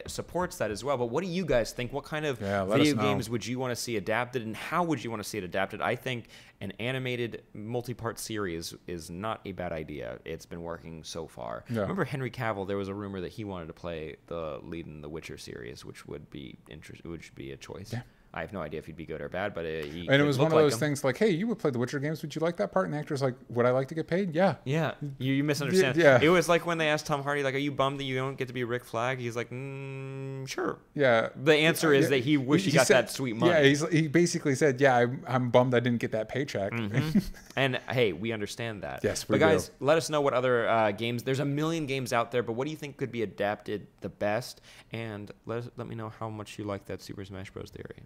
supports that as well. But what do you guys think? What kind of video games would you want to see adapted, and how would you want to see it adapted? I think an animated multi-part series is not a bad idea. It's been working so far. Yeah. Remember Henry Cavill? There was a rumor that he wanted to play the lead in the Witcher series, which would be which would be a choice. Yeah. I have no idea if he'd be good or bad, but and it was one of those things like, hey, you would play the Witcher games. Would you like that part? And the actor's like, would I like to get paid? Yeah. Yeah. You misunderstand. Yeah. It was like when they asked Tom Hardy, like, are you bummed that you don't get to be Rick Flag? He's like, sure. Yeah. The answer is that he wished he got that sweet money. Yeah. He basically said, yeah, I'm bummed I didn't get that paycheck. Mm-hmm. And hey, we understand that. Yes, we do. But guys, let us know what other games. There's a million games out there, but what do you think could be adapted the best? And let me know how much you like that Super Smash Bros. Theory.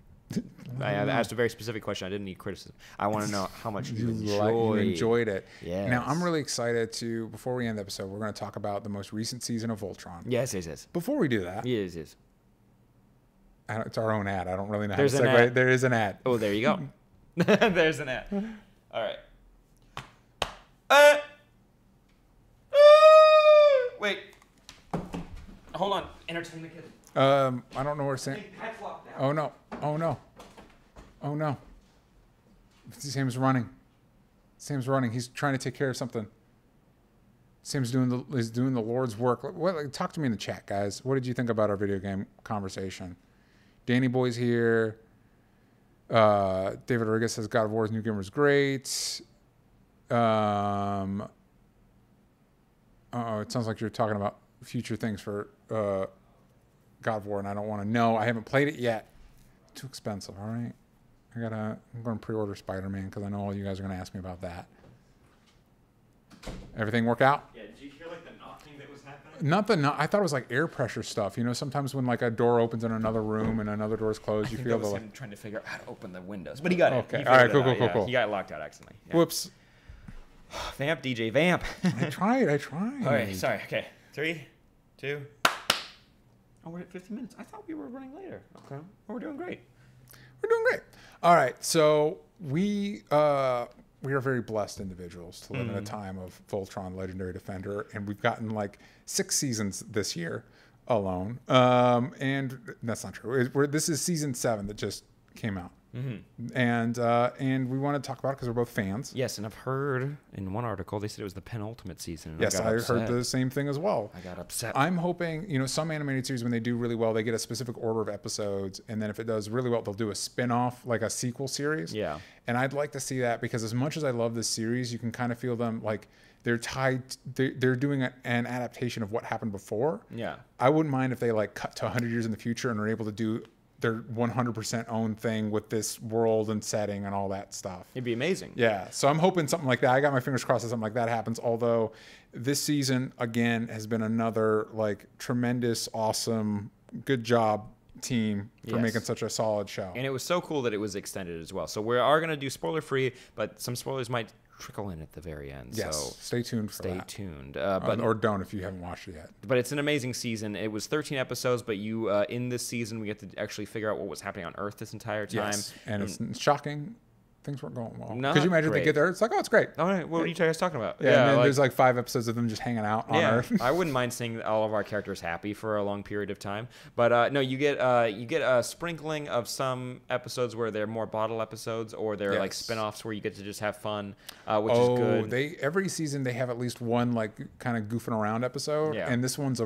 I asked a very specific question. I didn't need criticism. I want to know how much you enjoyed it. Yes. Now, I'm really excited to, before we end the episode, we're going to talk about the most recent season of Voltron. Yes. Before we do that. Yes. It's our own ad. I don't really know how to segue. There is an ad. Oh, there you go. There's an ad. All right. Wait. Hold on. Entertain the kid. I don't know where Sam. Oh no! Sam's running. He's trying to take care of something. Sam's doing the Lord's work. Talk to me in the chat, guys. What did you think about our video game conversation? Danny Boy's here. David Rodriguez says God of War's New Gamer's great. It sounds like you're talking about future things for God of War, and I don't want to know. I haven't played it yet. Too expensive. All right, I'm going to pre-order Spider-Man because I know all you guys are going to ask me about that. Everything work out? Yeah. Did you hear like the knocking that was happening? Not the knock. I thought it was like air pressure stuff. You know, sometimes when like a door opens in another room and another door's closed, you feel that was him trying to figure out how to open the windows. But he got it. Okay. All right. Cool. He got locked out accidentally. Yeah. Whoops. Vamp, DJ, vamp. I tried. All right. Sorry. Okay. 3, 2. Oh, we're at 15 minutes. I thought we were running later. Okay. Well, we're doing great. All right. So we are very blessed individuals to live in a time of Voltron Legendary Defender, and we've gotten like 6 seasons this year alone. And that's not true. This is season 7 that just came out. Mm-hmm. And we want to talk about it because we're both fans. Yes, and I've heard in one article they said it was the penultimate season. Yes, I heard the same thing as well. I got upset. I'm hoping, some animated series, when they do really well, they get a specific order of episodes, and then if it does really well, they'll do a spin-off, like a sequel series. Yeah. And I'd like to see that because as much as I love this series, you can kind of feel them like they're tied. They're doing an adaptation of what happened before. Yeah. I wouldn't mind if they like cut to 100 years in the future and are able to do their 100% own thing with this world and setting and all that stuff. It'd be amazing. Yeah. So I'm hoping something like that. I got my fingers crossed that something like that happens. Although this season, again, has been another like tremendous, awesome, good job team for making such a solid show. And it was so cool that it was extended as well. So we are going to do spoiler free, but some spoilers might trickle in at the very end. Yes, so stay tuned for that. Stay tuned. Or don't if you haven't watched it yet. But it's an amazing season. It was 13 episodes, but you in this season we get to actually figure out what was happening on Earth this entire time. Yes, and it's shocking. Things weren't going well. Could you imagine they get there? It's like, oh, it's great. All right, what are you guys talking about? Yeah, and then there's like 5 episodes of them just hanging out on Earth. I wouldn't mind seeing all of our characters happy for a long period of time. But no, you get a sprinkling of some episodes where they're more bottle episodes, or they're like spin-offs where you get to just have fun, which is good. Every season they have at least one like kind of goofing around episode, and this one's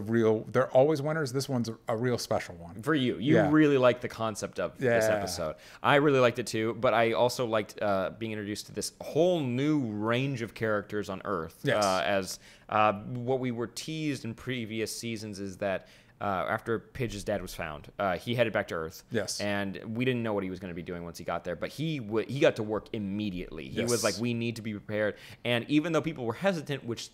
they're always winners. This one's a real special one. For you. You really like the concept of this episode. I really liked it too, but I also liked being introduced to this whole new range of characters on Earth. As what we were teased in previous seasons is that after Pidge's dad was found, he headed back to Earth. Yes. And we didn't know what he was going to be doing once he got there, but he got to work immediately. He was like, we need to be prepared. And even though people were hesitant, which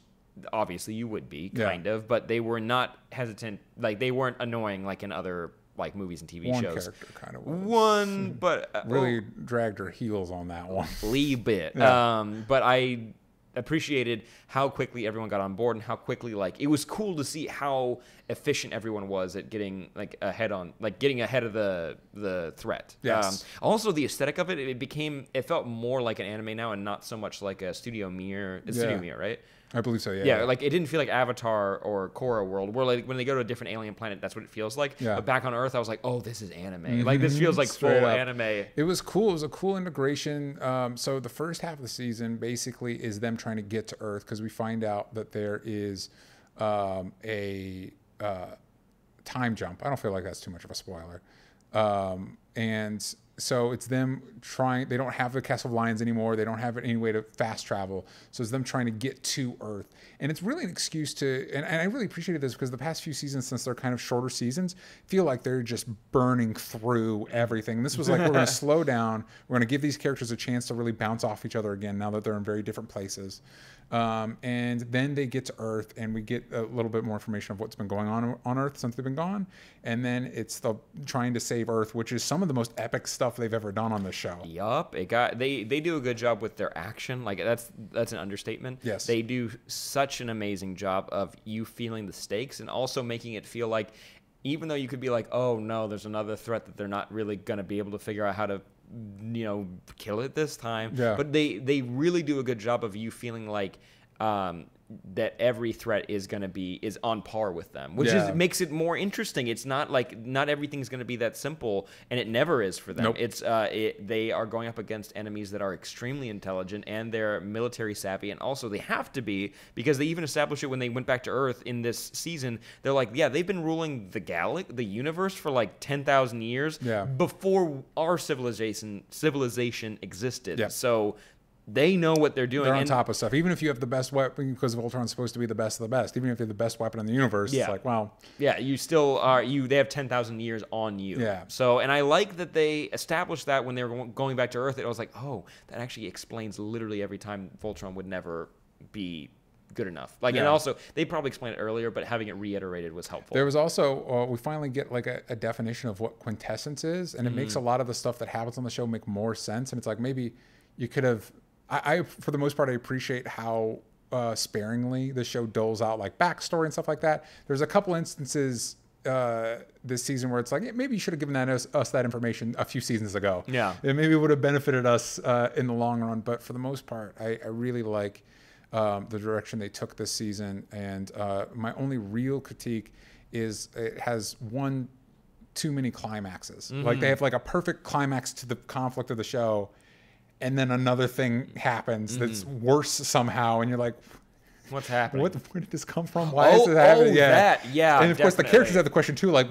obviously you would be, kind of, but they were not hesitant. Like, they weren't annoying like in other like movies and TV shows. One character kind of was. One, but really dragged her heels on that one. A bit. Yeah. But I appreciated how quickly everyone got on board and how quickly, like, it was cool to see how efficient everyone was at getting like ahead of the threat. Yes. Also the aesthetic of it, it felt more like an anime now and not so much like a Studio Mir. It's Studio Mir, right? I believe so, yeah. Yeah, like it didn't feel like Avatar or Korra World, where like when they go to a different alien planet, that's what it feels like. Yeah. But back on Earth, I was like, oh, this is anime. Like this feels like full anime. It was cool. It was a cool integration. So the first half of the season basically is them trying to get to Earth because we find out that there is a time jump. I don't feel like that's too much of a spoiler. And so it's them trying, they don't have the Castle of Lions anymore. They don't have any way to fast travel. So it's them trying to get to Earth. And it's really an excuse to, and I really appreciated this because the past few seasons, since they're kind of shorter seasons, feel like they're just burning through everything. This was like, we're going to slow down. We're going to give these characters a chance to really bounce off each other again now that they're in very different places. And then they get to Earth and we get a little bit more information of what's been going on Earth since they've been gone. And then it's the trying to save Earth, which is some of the most epic stuff they've ever done on the show. Yup. They do a good job with their action. Like that's an understatement. Yes. They do such an amazing job of you feeling the stakes and also making it feel like, even though you could be like, oh no, there's another threat that they're not really going to be able to figure out how to, kill it this time. Yeah. But they really do a good job of you feeling like that every threat is on par with them, which makes it more interesting. It's not like not everything's going to be that simple, and it never is for them. Nope. It's they are going up against enemies that are extremely intelligent and they're military savvy, and also they have to be because they even established it when they went back to Earth in this season. They're like, yeah, they've been ruling the universe for like 10,000 years before our civilization existed. Yeah. So they know what they're doing. They're on top of stuff. Even if you have the best weapon, because Voltron's supposed to be the best of the best. Even if you have the best weapon in the universe, it's like, wow. Yeah, you still are. They have 10,000 years on you. Yeah. So, and I like that they established that when they were going back to Earth. It was like, oh, that actually explains literally every time Voltron would never be good enough. Like, and also they probably explained it earlier, but having it reiterated was helpful. There was also we finally get like a definition of what quintessence is, and it makes a lot of the stuff that happens on the show make more sense. And it's like maybe you could have. I for the most part, I appreciate how sparingly the show doles out like backstory and stuff like that. There's a couple instances this season where it's like maybe you should have given us that information a few seasons ago. Yeah, it maybe would have benefited us in the long run. But for the most part, I really like the direction they took this season. And my only real critique is it has too many climaxes. Like they have like a perfect climax to the conflict of the show. And then another thing happens that's worse somehow, and you're like, "What's happening? Where did this come from? Why is it happening?" And of course, the characters have the question too, like,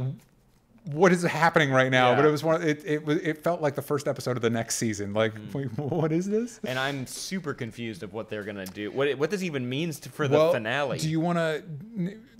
"What is happening right now?" But it was it felt like the first episode of the next season. Like, wait, what is this? And I'm super confused of what they're gonna do. What this even means for the finale. Do you want to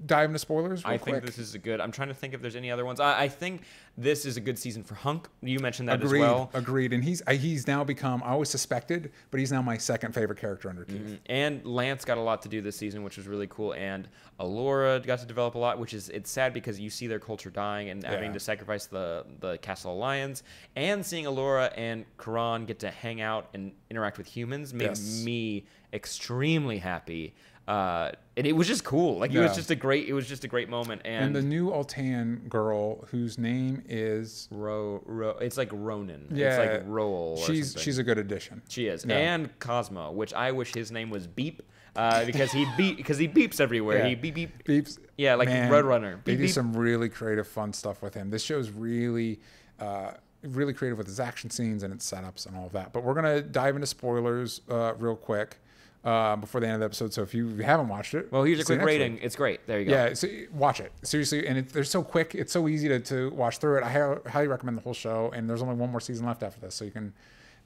dive into spoilers? I think this is I'm trying to think if there's any other ones. I think this is a good season for Hunk. You mentioned that as well. Agreed. And he's now become, I always suspected, but he's now my second favorite character under Keith. And Lance got a lot to do this season, which was really cool. And Allura got to develop a lot, it's sad because you see their culture dying and having to sacrifice the Castle of Lions. And seeing Allura and Karan get to hang out and interact with humans made me extremely happy. And it was just cool. Like it was just a great moment. And the new Altan girl whose name is it's like Ronan. Yeah, it's like Roll. She's a good addition. She is. Yeah. And Cosmo, which I wish his name was Beep. Because he beeps everywhere. Yeah. He beeps. Yeah, like Roadrunner. They do some really creative, fun stuff with him. This show's really creative with its action scenes and its setups and all of that. But we're gonna dive into spoilers real quick before the end of the episode. So if you haven't watched it, well, here's a quick rating. It's great. There you go. Yeah, so watch it seriously, and they're so quick. It's so easy to watch through it. I highly recommend the whole show. And there's only one more season left after this, so you can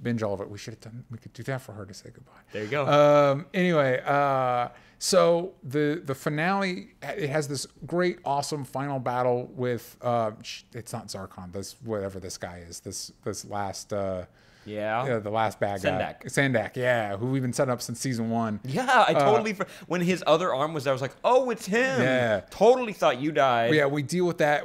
binge all of it. We could do that for her to say goodbye. There you go. Anyway, So the finale, it has this great, awesome final battle with it's not Zarkon, this whatever this guy is, this last Yeah. the last bad guy. Sandak, yeah, who we've been setting up since season 1. Yeah, I totally when his other arm was there, I was like, oh, it's him. Yeah. Totally thought you died. Yeah, we deal with that.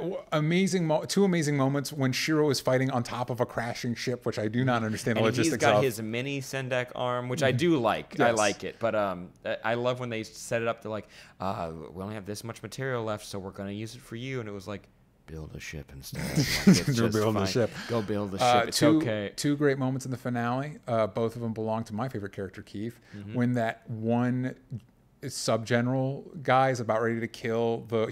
Two amazing moments when Shiro is fighting on top of a crashing ship, which I do not understand the logistics of. He's got his mini Sendak arm, which I do like. Yes. I like it. But I love when they set it up. They're like, we only have this much material left, so we're going to use it for you. And it was like, build a ship instead. Like, build a ship. Go build a ship. It's okay. Two great moments in the finale. Both of them belong to my favorite character, Keith. When that one sub-general guy is about ready to kill the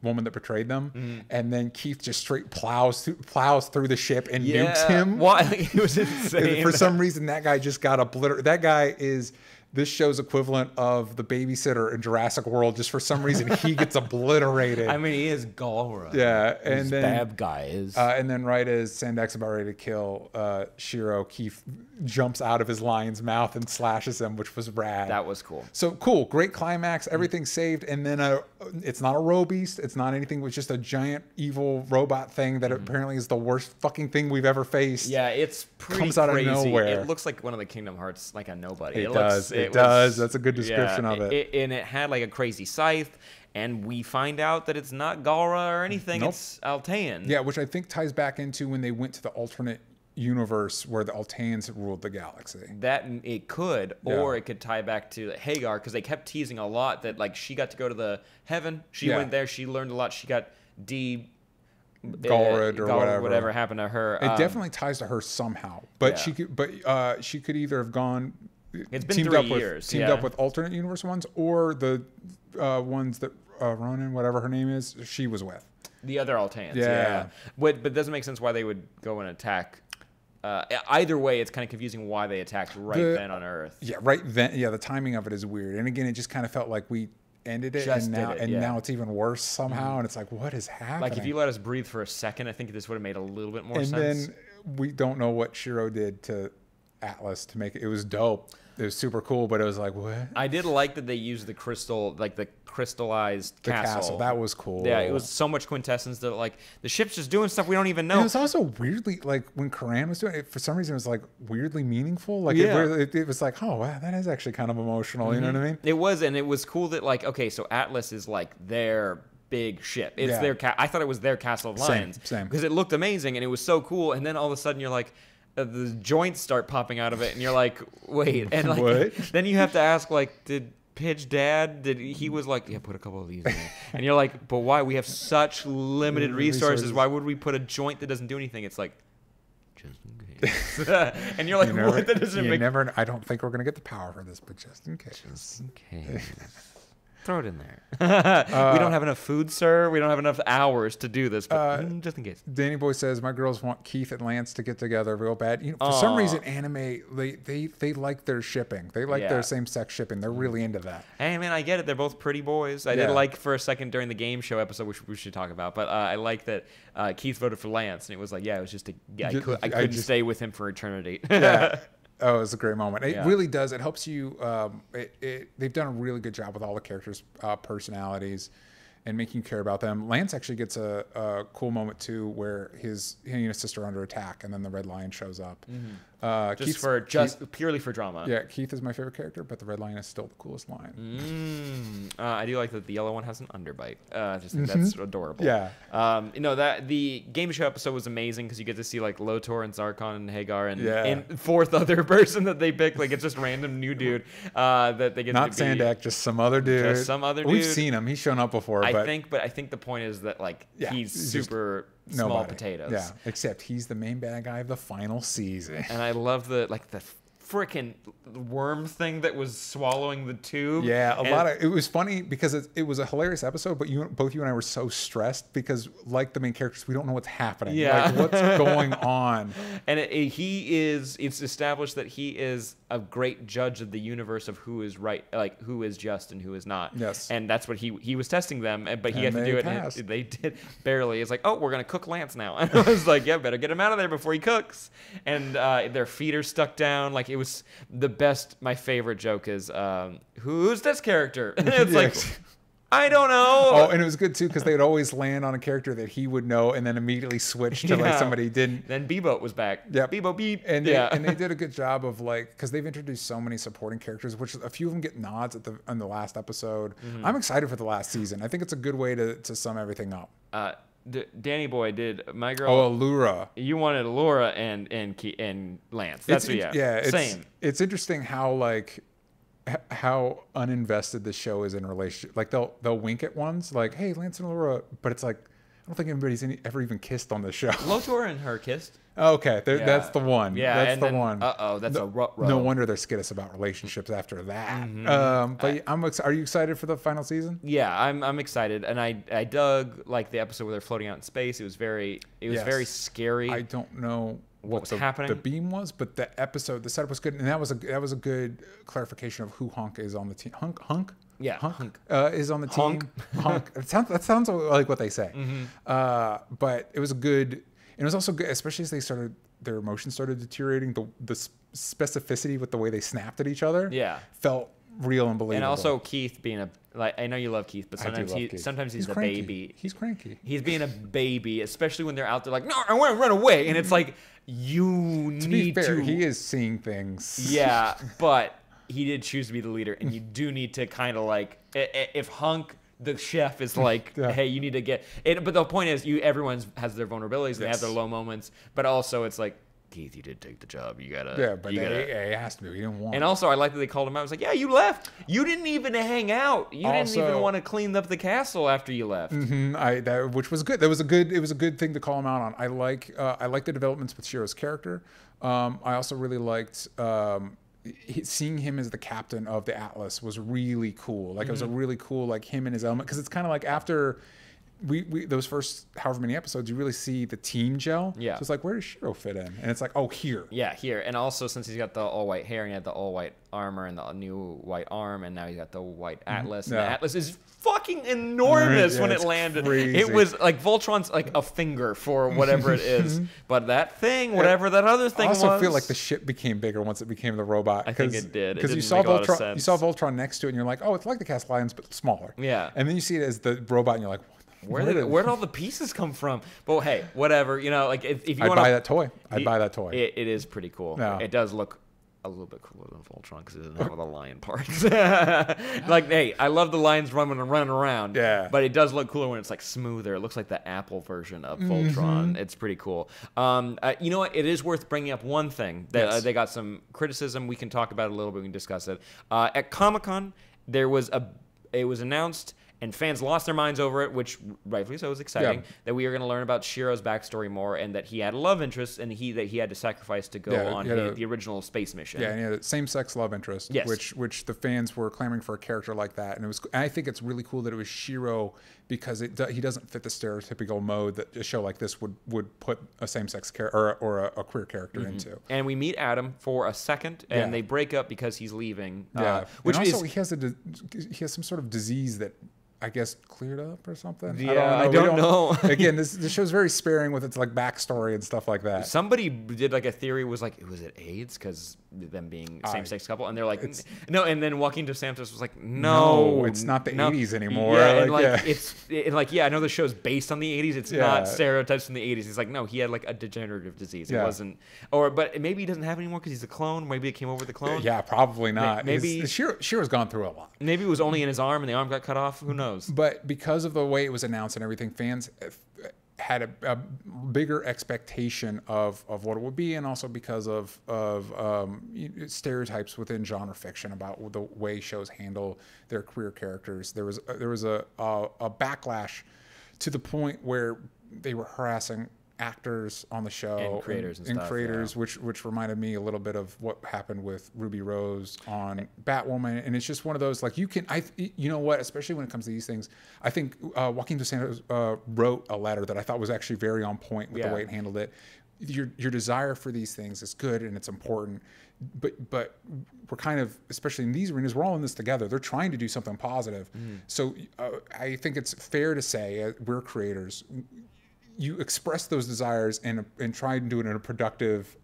woman that betrayed them, and then Keith just straight plows through the ship and nukes him. Why? It was insane. For some reason, that guy just got obliterated. That guy is this show's equivalent of the babysitter in Jurassic World. Just for some reason, he gets obliterated. I mean, he is Galra. Yeah, and then bad guys. And then right as Sandak's about ready to kill Shiro, Keith jumps out of his lion's mouth and slashes him, which was rad. That was cool. So cool, great climax, everything's saved, and then it's not a robeast, it's not anything, it's just a giant evil robot thing that apparently is the worst fucking thing we've ever faced. Yeah, it's pretty comes out crazy. Of nowhere. It looks like one of the Kingdom Hearts, like a nobody. It does. It does. That's a good description of it. And it had like a crazy scythe. And we find out that it's not Galra or anything. Nope. It's Altean. Yeah, which I think ties back into when they went to the alternate universe where the Alteans ruled the galaxy. That it could, or it could tie back to Hagar, because they kept teasing a lot that like she got to go to the heaven. She went there. She learned a lot. She got Galred or whatever happened to her. It definitely ties to her somehow. But she could either have gone. It's been 3 years. Teamed up with alternate universe ones, or the ones that Ronan, whatever her name is, she was with. The other Alteans. Yeah. But it doesn't make sense why they would go and attack. Either way, it's kind of confusing why they attacked then on Earth. Yeah, right then. Yeah, the timing of it is weird. And again, it just kind of felt like we ended it, now it's even worse somehow. And it's like, what is happening? Like if you let us breathe for a second, I think this would have made a little bit more sense. And then we don't know what Shiro did to Atlas to make it. It was dope. It was super cool, but it was like, what? I did like that they used the crystal, like the crystallized castle. That was cool. Yeah, it was so much quintessence that like the ship's just doing stuff we don't even know. And it was also weirdly, like when Karan was doing it, for some reason it was like weirdly meaningful. Like it was like, oh wow, that is actually kind of emotional. You know what I mean? It was, and it was cool that like, okay, so Atlas is like their big ship. It's their I thought it was their Castle of Lions. Same. Because it looked amazing and it was so cool, and then all of a sudden you're like, the joints start popping out of it, and you're like, wait, and like, what? Then you have to ask, like, did Pidge Dad? He was like, yeah, put a couple of these in there, and you're like, but why? We have such limited resources. Why would we put a joint that doesn't do anything? It's like, just in case. And you're like, what? That doesn't make. I don't think we're gonna get the power for this, but just in case. Just in case. Throw it in there. We don't have enough food, sir. We don't have enough hours to do this, but just in case. Danny Boy says, my girls want Keith and Lance to get together real bad. You know, for some reason, anime, they like their shipping. They like their same-sex shipping. They're really into that. Hey, man, I get it. They're both pretty boys. I did like for a second during the game show episode, which we should talk about, but I like that Keith voted for Lance, and it was like, it was just I couldn't stay with him for eternity. Yeah. Oh, it's a great moment. It really does. It helps you. They've done a really good job with all the characters' personalities and making you care about them. Lance actually gets a cool moment too, where he and his sister are under attack, and then the Red Lion shows up. Purely for drama. Yeah, Keith is my favorite character, but the Red Lion is still the coolest lion. I do like that the yellow one has an underbite. Just think that's adorable. Yeah. That the game show episode was amazing because you get to see like Lotor and Zarkon and Hagar and fourth other person that they pick. Like it's just random new dude that they get. Not to be. Sandak, just some other dude. Just some other dude. We've seen him. He's shown up before. I think the point is that like he's super. Small potatoes. Yeah, except he's the main bad guy of the final season. And I love the freaking worm thing that was swallowing the tube. Yeah, it was funny because it was a hilarious episode, but both you and I were so stressed because like the main characters, we don't know what's happening. Yeah. Like, what's going on? And it's established that he is a great judge of the universe of who is right, like who is just and who is not. Yes. And that's what he was testing them, but he had to do it. And they did barely. It's like, oh, we're gonna cook Lance now. And I was like, yeah, better get him out of there before he cooks. And their feet are stuck down. Like it was the best. My favorite joke is, who's this character? And it's like, I don't know. Oh, and it was good too because they would always land on a character that he would know, and then immediately switch to like somebody he didn't. Then Bebo was back. Yeah, Bebo beep. And they did a good job of like because they've introduced so many supporting characters, which a few of them get nods on the last episode. I'm excited for the last season. I think it's a good way to sum everything up. Danny Boy did my girl. Oh, Allura. You wanted Allura and Lance. That's same. It's interesting how uninvested the show is in relationship. Like they'll wink at ones like, "Hey, Lance and Allura," but it's like I don't think anybody's ever even kissed on the show. Lotor and her kissed. Okay, that's the one. Yeah, that's the one. That's a ruh-roh. No wonder they're skittish about relationships after that. But are you excited for the final season? Yeah, I'm excited, and I dug like the episode where they're floating out in space. It was very scary. I don't know what happening. The beam was, but the setup was good, and that was a good clarification of who Hunk is on the team. Hunk. Yeah, Hunk is on the team. Hunk. That sounds like what they say. But it was a good, and it was also good, especially as their emotions started deteriorating. The specificity with the way they snapped at each other. Yeah, felt real and believable. And also Keith being I know you love Keith, but sometimes he's a baby. He's cranky. He's being a baby, especially when they're out there like, no, I want to run away, and it's like to be fair, he is seeing things. Yeah, but he did choose to be the leader, and you do need to kind of like if Hunk the chef is like, hey, you need to get it. But the point is, everyone has their vulnerabilities, they have their low moments, but also it's like, Keith, you did take the job. You gotta. Yeah, but it has to be. You didn't want. And also, I like that they called him out. I was like, yeah, you left. You didn't even hang out. You didn't even want to clean up the castle after you left. Which was good. It was a good thing to call him out on. I like the developments with Shiro's character. I also really liked seeing him as the captain of the Atlas was really cool. Like it was a really cool like him in his element because it's kind of like after. We those first however many episodes, you really see the team gel. Yeah. So it's like, where does Shiro fit in? And it's like, oh, here. Yeah, here. And also, since he's got the all white hair and he had the all white armor and the new white arm, and now he's got the white Atlas. And the Atlas is fucking enormous when it landed. Crazy. It was like Voltron's like a finger for whatever it is. But that thing, whatever that other thing was. I also feel like the ship became bigger once it became the robot. I think it did. Because you saw Voltron next to it, and you're like, oh, it's like the Castle Islands, but smaller. Yeah. And then you see it as the robot, and you're like, where did all the pieces come from? But hey, whatever. You know, like if you want to buy that toy. I'd buy that toy. It is pretty cool. No. It does look a little bit cooler than Voltron because it doesn't have all the lion parts. Like, hey, I love the lions running around. Yeah. But it does look cooler when it's like smoother. It looks like the Apple version of Voltron. It's pretty cool. You know what? It is worth bringing up one thing that they got some criticism. We can talk about it a little bit. We can discuss it. At Comic-Con, it was announced. And fans lost their minds over it, which rightfully so is exciting, that we are going to learn about Shiro's backstory more and that he had a love interest and that he had to sacrifice to go on the original space mission. Yeah, and he had a same-sex love interest, which the fans were clamoring for a character like that. And I think it's really cool that it was Shiro because he doesn't fit the stereotypical mode that a show like this would put a same-sex character or a queer character into. And we meet Adam for a second, and they break up because he's leaving. Which also he has some sort of disease that I guess cleared up or something. Yeah, I don't know. Again, this show's very sparing with its like backstory and stuff like that. Somebody did like a theory was like, was it AIDS because them being same-sex couple, and they're like, no. And then Joaquin Dos Santos was like, no, it's not the 80s anymore. Yeah, I know the show's based on the 80s. It's not stereotypes from the 80s. He's like, no, he had like a degenerative disease. It wasn't, but maybe he doesn't have it anymore because he's a clone. Maybe it came over the clone. Yeah, probably not. Maybe Shiro's gone through a lot. Maybe it was only in his arm and the arm got cut off. Who knows? But because of the way it was announced and everything, fans had a bigger expectation of what it would be, and also because of stereotypes within genre fiction about the way shows handle their queer characters. There was a backlash to the point where they were harassing actors on the show and creators, which reminded me a little bit of what happened with Ruby Rose on Batwoman. And it's just one of those, like, you know what, especially when it comes to these things, I think Joaquin Dos Santos wrote a letter that I thought was actually very on point with the way it handled it. Your desire for these things is good and it's important, but we're kind of, especially in these arenas, we're all in this together. They're trying to do something positive. So I think it's fair to say we're creators. You express those desires and try and do it in a productive,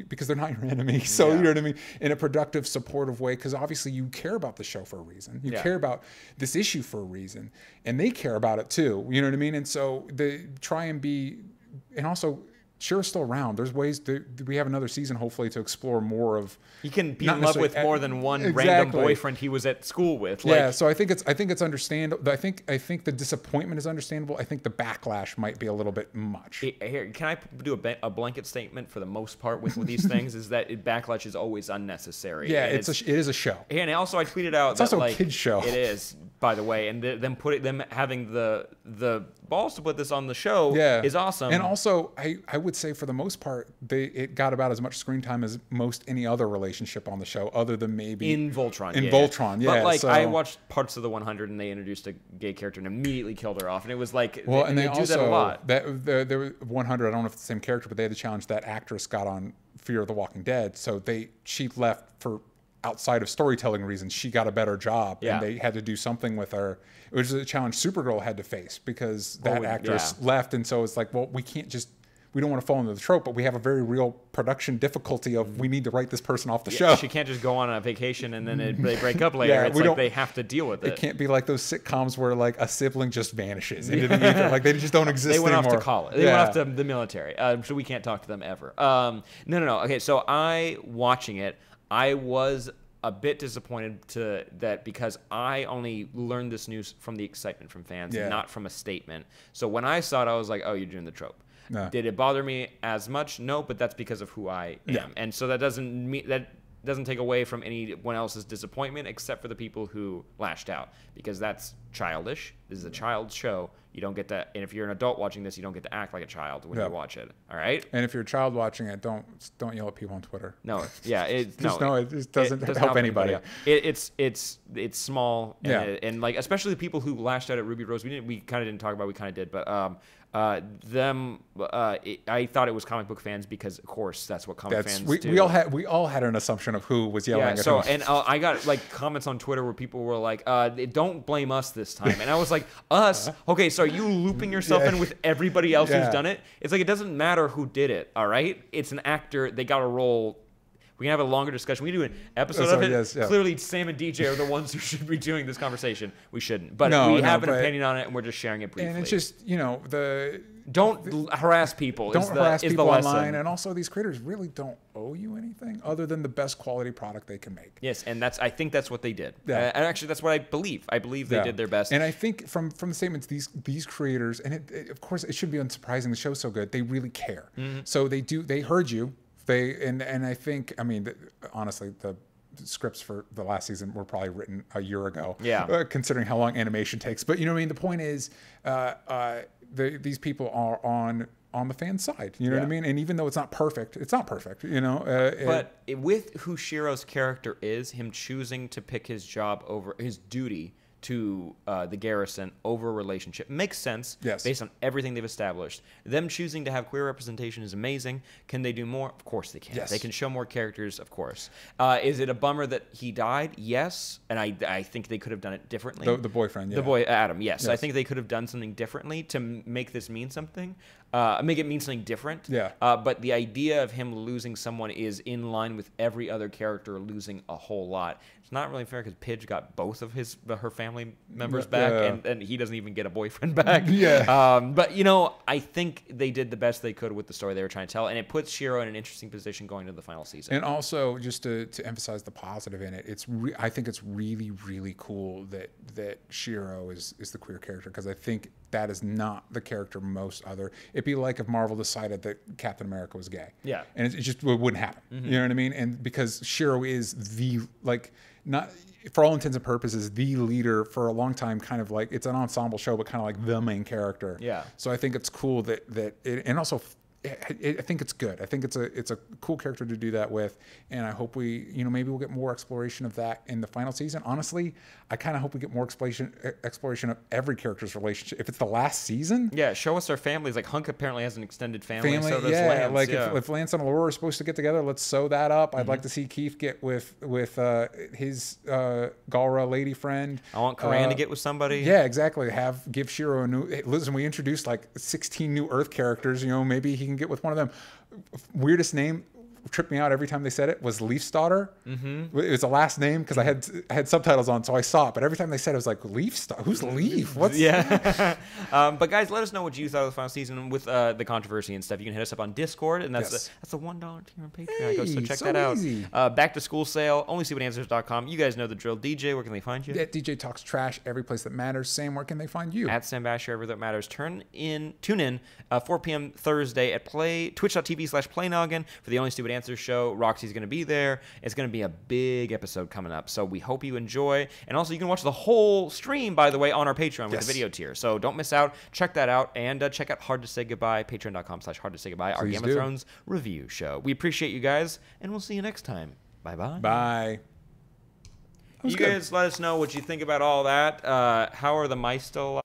because they're not your enemy. So you know what I mean? In a productive, supportive way, because obviously you care about the show for a reason. You care about this issue for a reason, and they care about it too. You know what I mean? And so they try and be, and also Shiro's still around. There's ways we have another season hopefully to explore more of. He can be in love with more than one random boyfriend he was at school with. Like, yeah, so I think it's understandable. I think the disappointment is understandable. I think the backlash might be a little bit much. Here, can I do a blanket statement for the most part with these things? Is that backlash is always unnecessary. Yeah, it is a show. And also I tweeted out it's also a kids show. It is, by the way, and them having the balls to put this on the show is awesome. And also I would say for the most part it got about as much screen time as most any other relationship on the show, other than maybe in Voltron. Voltron, yeah. But like I watched parts of the 100 and they introduced a gay character and immediately killed her off, and it was like they also do that a lot. There was 100. I don't know if it's the same character, but they had the challenge that actress got on Fear of the Walking Dead, so she left for outside of storytelling reasons. She got a better job, and they had to do something with her. It was a challenge Supergirl had to face because that actress left, and so it's like, well, we don't want to fall into the trope, but we have a very real production difficulty of we need to write this person off the show. She can't just go on a vacation and then they break up later. It's like they have to deal with it. It can't be like those sitcoms where like a sibling just vanishes into the ether. Like they just don't exist anymore. They went off to college. They went off to the military. So we can't talk to them ever. No. Okay, so watching it, I was a bit disappointed that because I only learned this news from the excitement from fans, not from a statement. So when I saw it, I was like, oh, you're doing the trope. No. Did it bother me as much? No, but that's because of who I am. And so that doesn't take away from anyone else's disappointment except for the people who lashed out, because that's childish. This is a child's show. You don't get to, and if you're an adult watching this, you don't get to act like a child when you watch it. All right. And if you're a child watching it, don't yell at people on Twitter. No. Yeah. It doesn't help anybody. It's small. And like especially the people who lashed out at Ruby Rose. We kind of didn't talk about. We kind of did, but I thought it was comic book fans because, of course, that's what comic fans do. We all had an assumption of who was yelling at who. And I got like comments on Twitter where people were like, "Don't blame us this time," and I was like, "Us? Okay, so are you looping yourself in with everybody else who's done it? It's like it doesn't matter who did it. All right, it's an actor. They got a role." We can have a longer discussion. We can do an episode of it. Yes, yeah. Clearly, Sam and DJ are the ones who should be doing this conversation. We shouldn't. But we have an opinion on it, and we're just sharing it briefly. And it's just, don't harass people. Don't harass people online. And also, these creators really don't owe you anything other than the best quality product they can make. Yes, and I think that's what they did. Yeah. And actually, that's what I believe. I believe they did their best. And I think from the statements, these creators, and of course, it should be unsurprising. The show's so good. They really care. Mm-hmm. So they heard you. And I think, I mean, honestly, the scripts for the last season were probably written a year ago. Yeah. Considering how long animation takes. But you know what I mean? The point is, these people are on the fan side. You know what I mean? And even though it's not perfect, but with who Shiro's character is, him choosing to pick his job over his duty to the garrison over a relationship makes sense based on everything they've established. Them choosing to have queer representation is amazing. Can they do more? Of course they can. Yes. They can show more characters, of course. Is it a bummer that he died? Yes. And I think they could have done it differently. The boyfriend, The boy, Adam, yes. I think they could have done something differently to make this mean something. Make it mean something different. Yeah. But the idea of him losing someone is in line with every other character losing a whole lot. It's not really fair because Pidge got both of her family members back, and he doesn't even get a boyfriend back. But I think they did the best they could with the story they were trying to tell, and it puts Shiro in an interesting position going into the final season. And also, just to emphasize the positive in it, I think it's really, really cool that Shiro is the queer character, because I think that is not the character most other. It'd be like if Marvel decided that Captain America was gay. Yeah. And it wouldn't happen. Mm-hmm. You know what I mean? And because Shiro is not for all intents and purposes, the leader for a long time, kind of like, it's an ensemble show, but kind of like the main character. Yeah. So I think it's cool that and also I think it's good. I think it's a cool character to do that with, and I hope maybe we'll get more exploration of that in the final season. Honestly, I kind of hope we get more exploration of every character's relationship. If it's the last season, show us their families. Like Hunk apparently has an extended family. So does Lance. If Lance and Aurora are supposed to get together, let's sew that up. I'd like to see Keith get with his Galra lady friend. I want Karan to get with somebody. Yeah, exactly. Give Shiro a new. Listen, we introduced like 16 new Earth characters. Maybe he can get with one of them. Weirdest name, tripped me out every time they said it was Leafstarter. Mm-hmm. It was a last name because I had subtitles on, so I saw it. But every time they said it, I was like, Leafstarter? Who's Leaf? What's But guys, let us know what you thought of the final season with the controversy and stuff. You can hit us up on Discord, and that's the $1 tier on Patreon. So check that out. Easy. Back to school sale, onlystupidanswers.com. You guys know the drill. DJ, where can they find you? Yeah, DJ Talks Trash every place that matters. Sam, where can they find you? At Sam Basher, everywhere that matters. Tune in 4 p.m. Thursday at twitch.tv/PlayNoggin for the Only Stupid Answers show. Roxy's going to be there. It's going to be a big episode coming up, so we hope you enjoy. And also, you can watch the whole stream, by the way, on our Patreon with the video tier. So don't miss out. Check that out, and check out Hard to Say Goodbye, patreon.com/hardtosaygoodbye, our Game of Thrones review show. We appreciate you guys, and we'll see you next time. Bye-bye. Bye. You guys let us know what you think about all that. How are the mice still alive?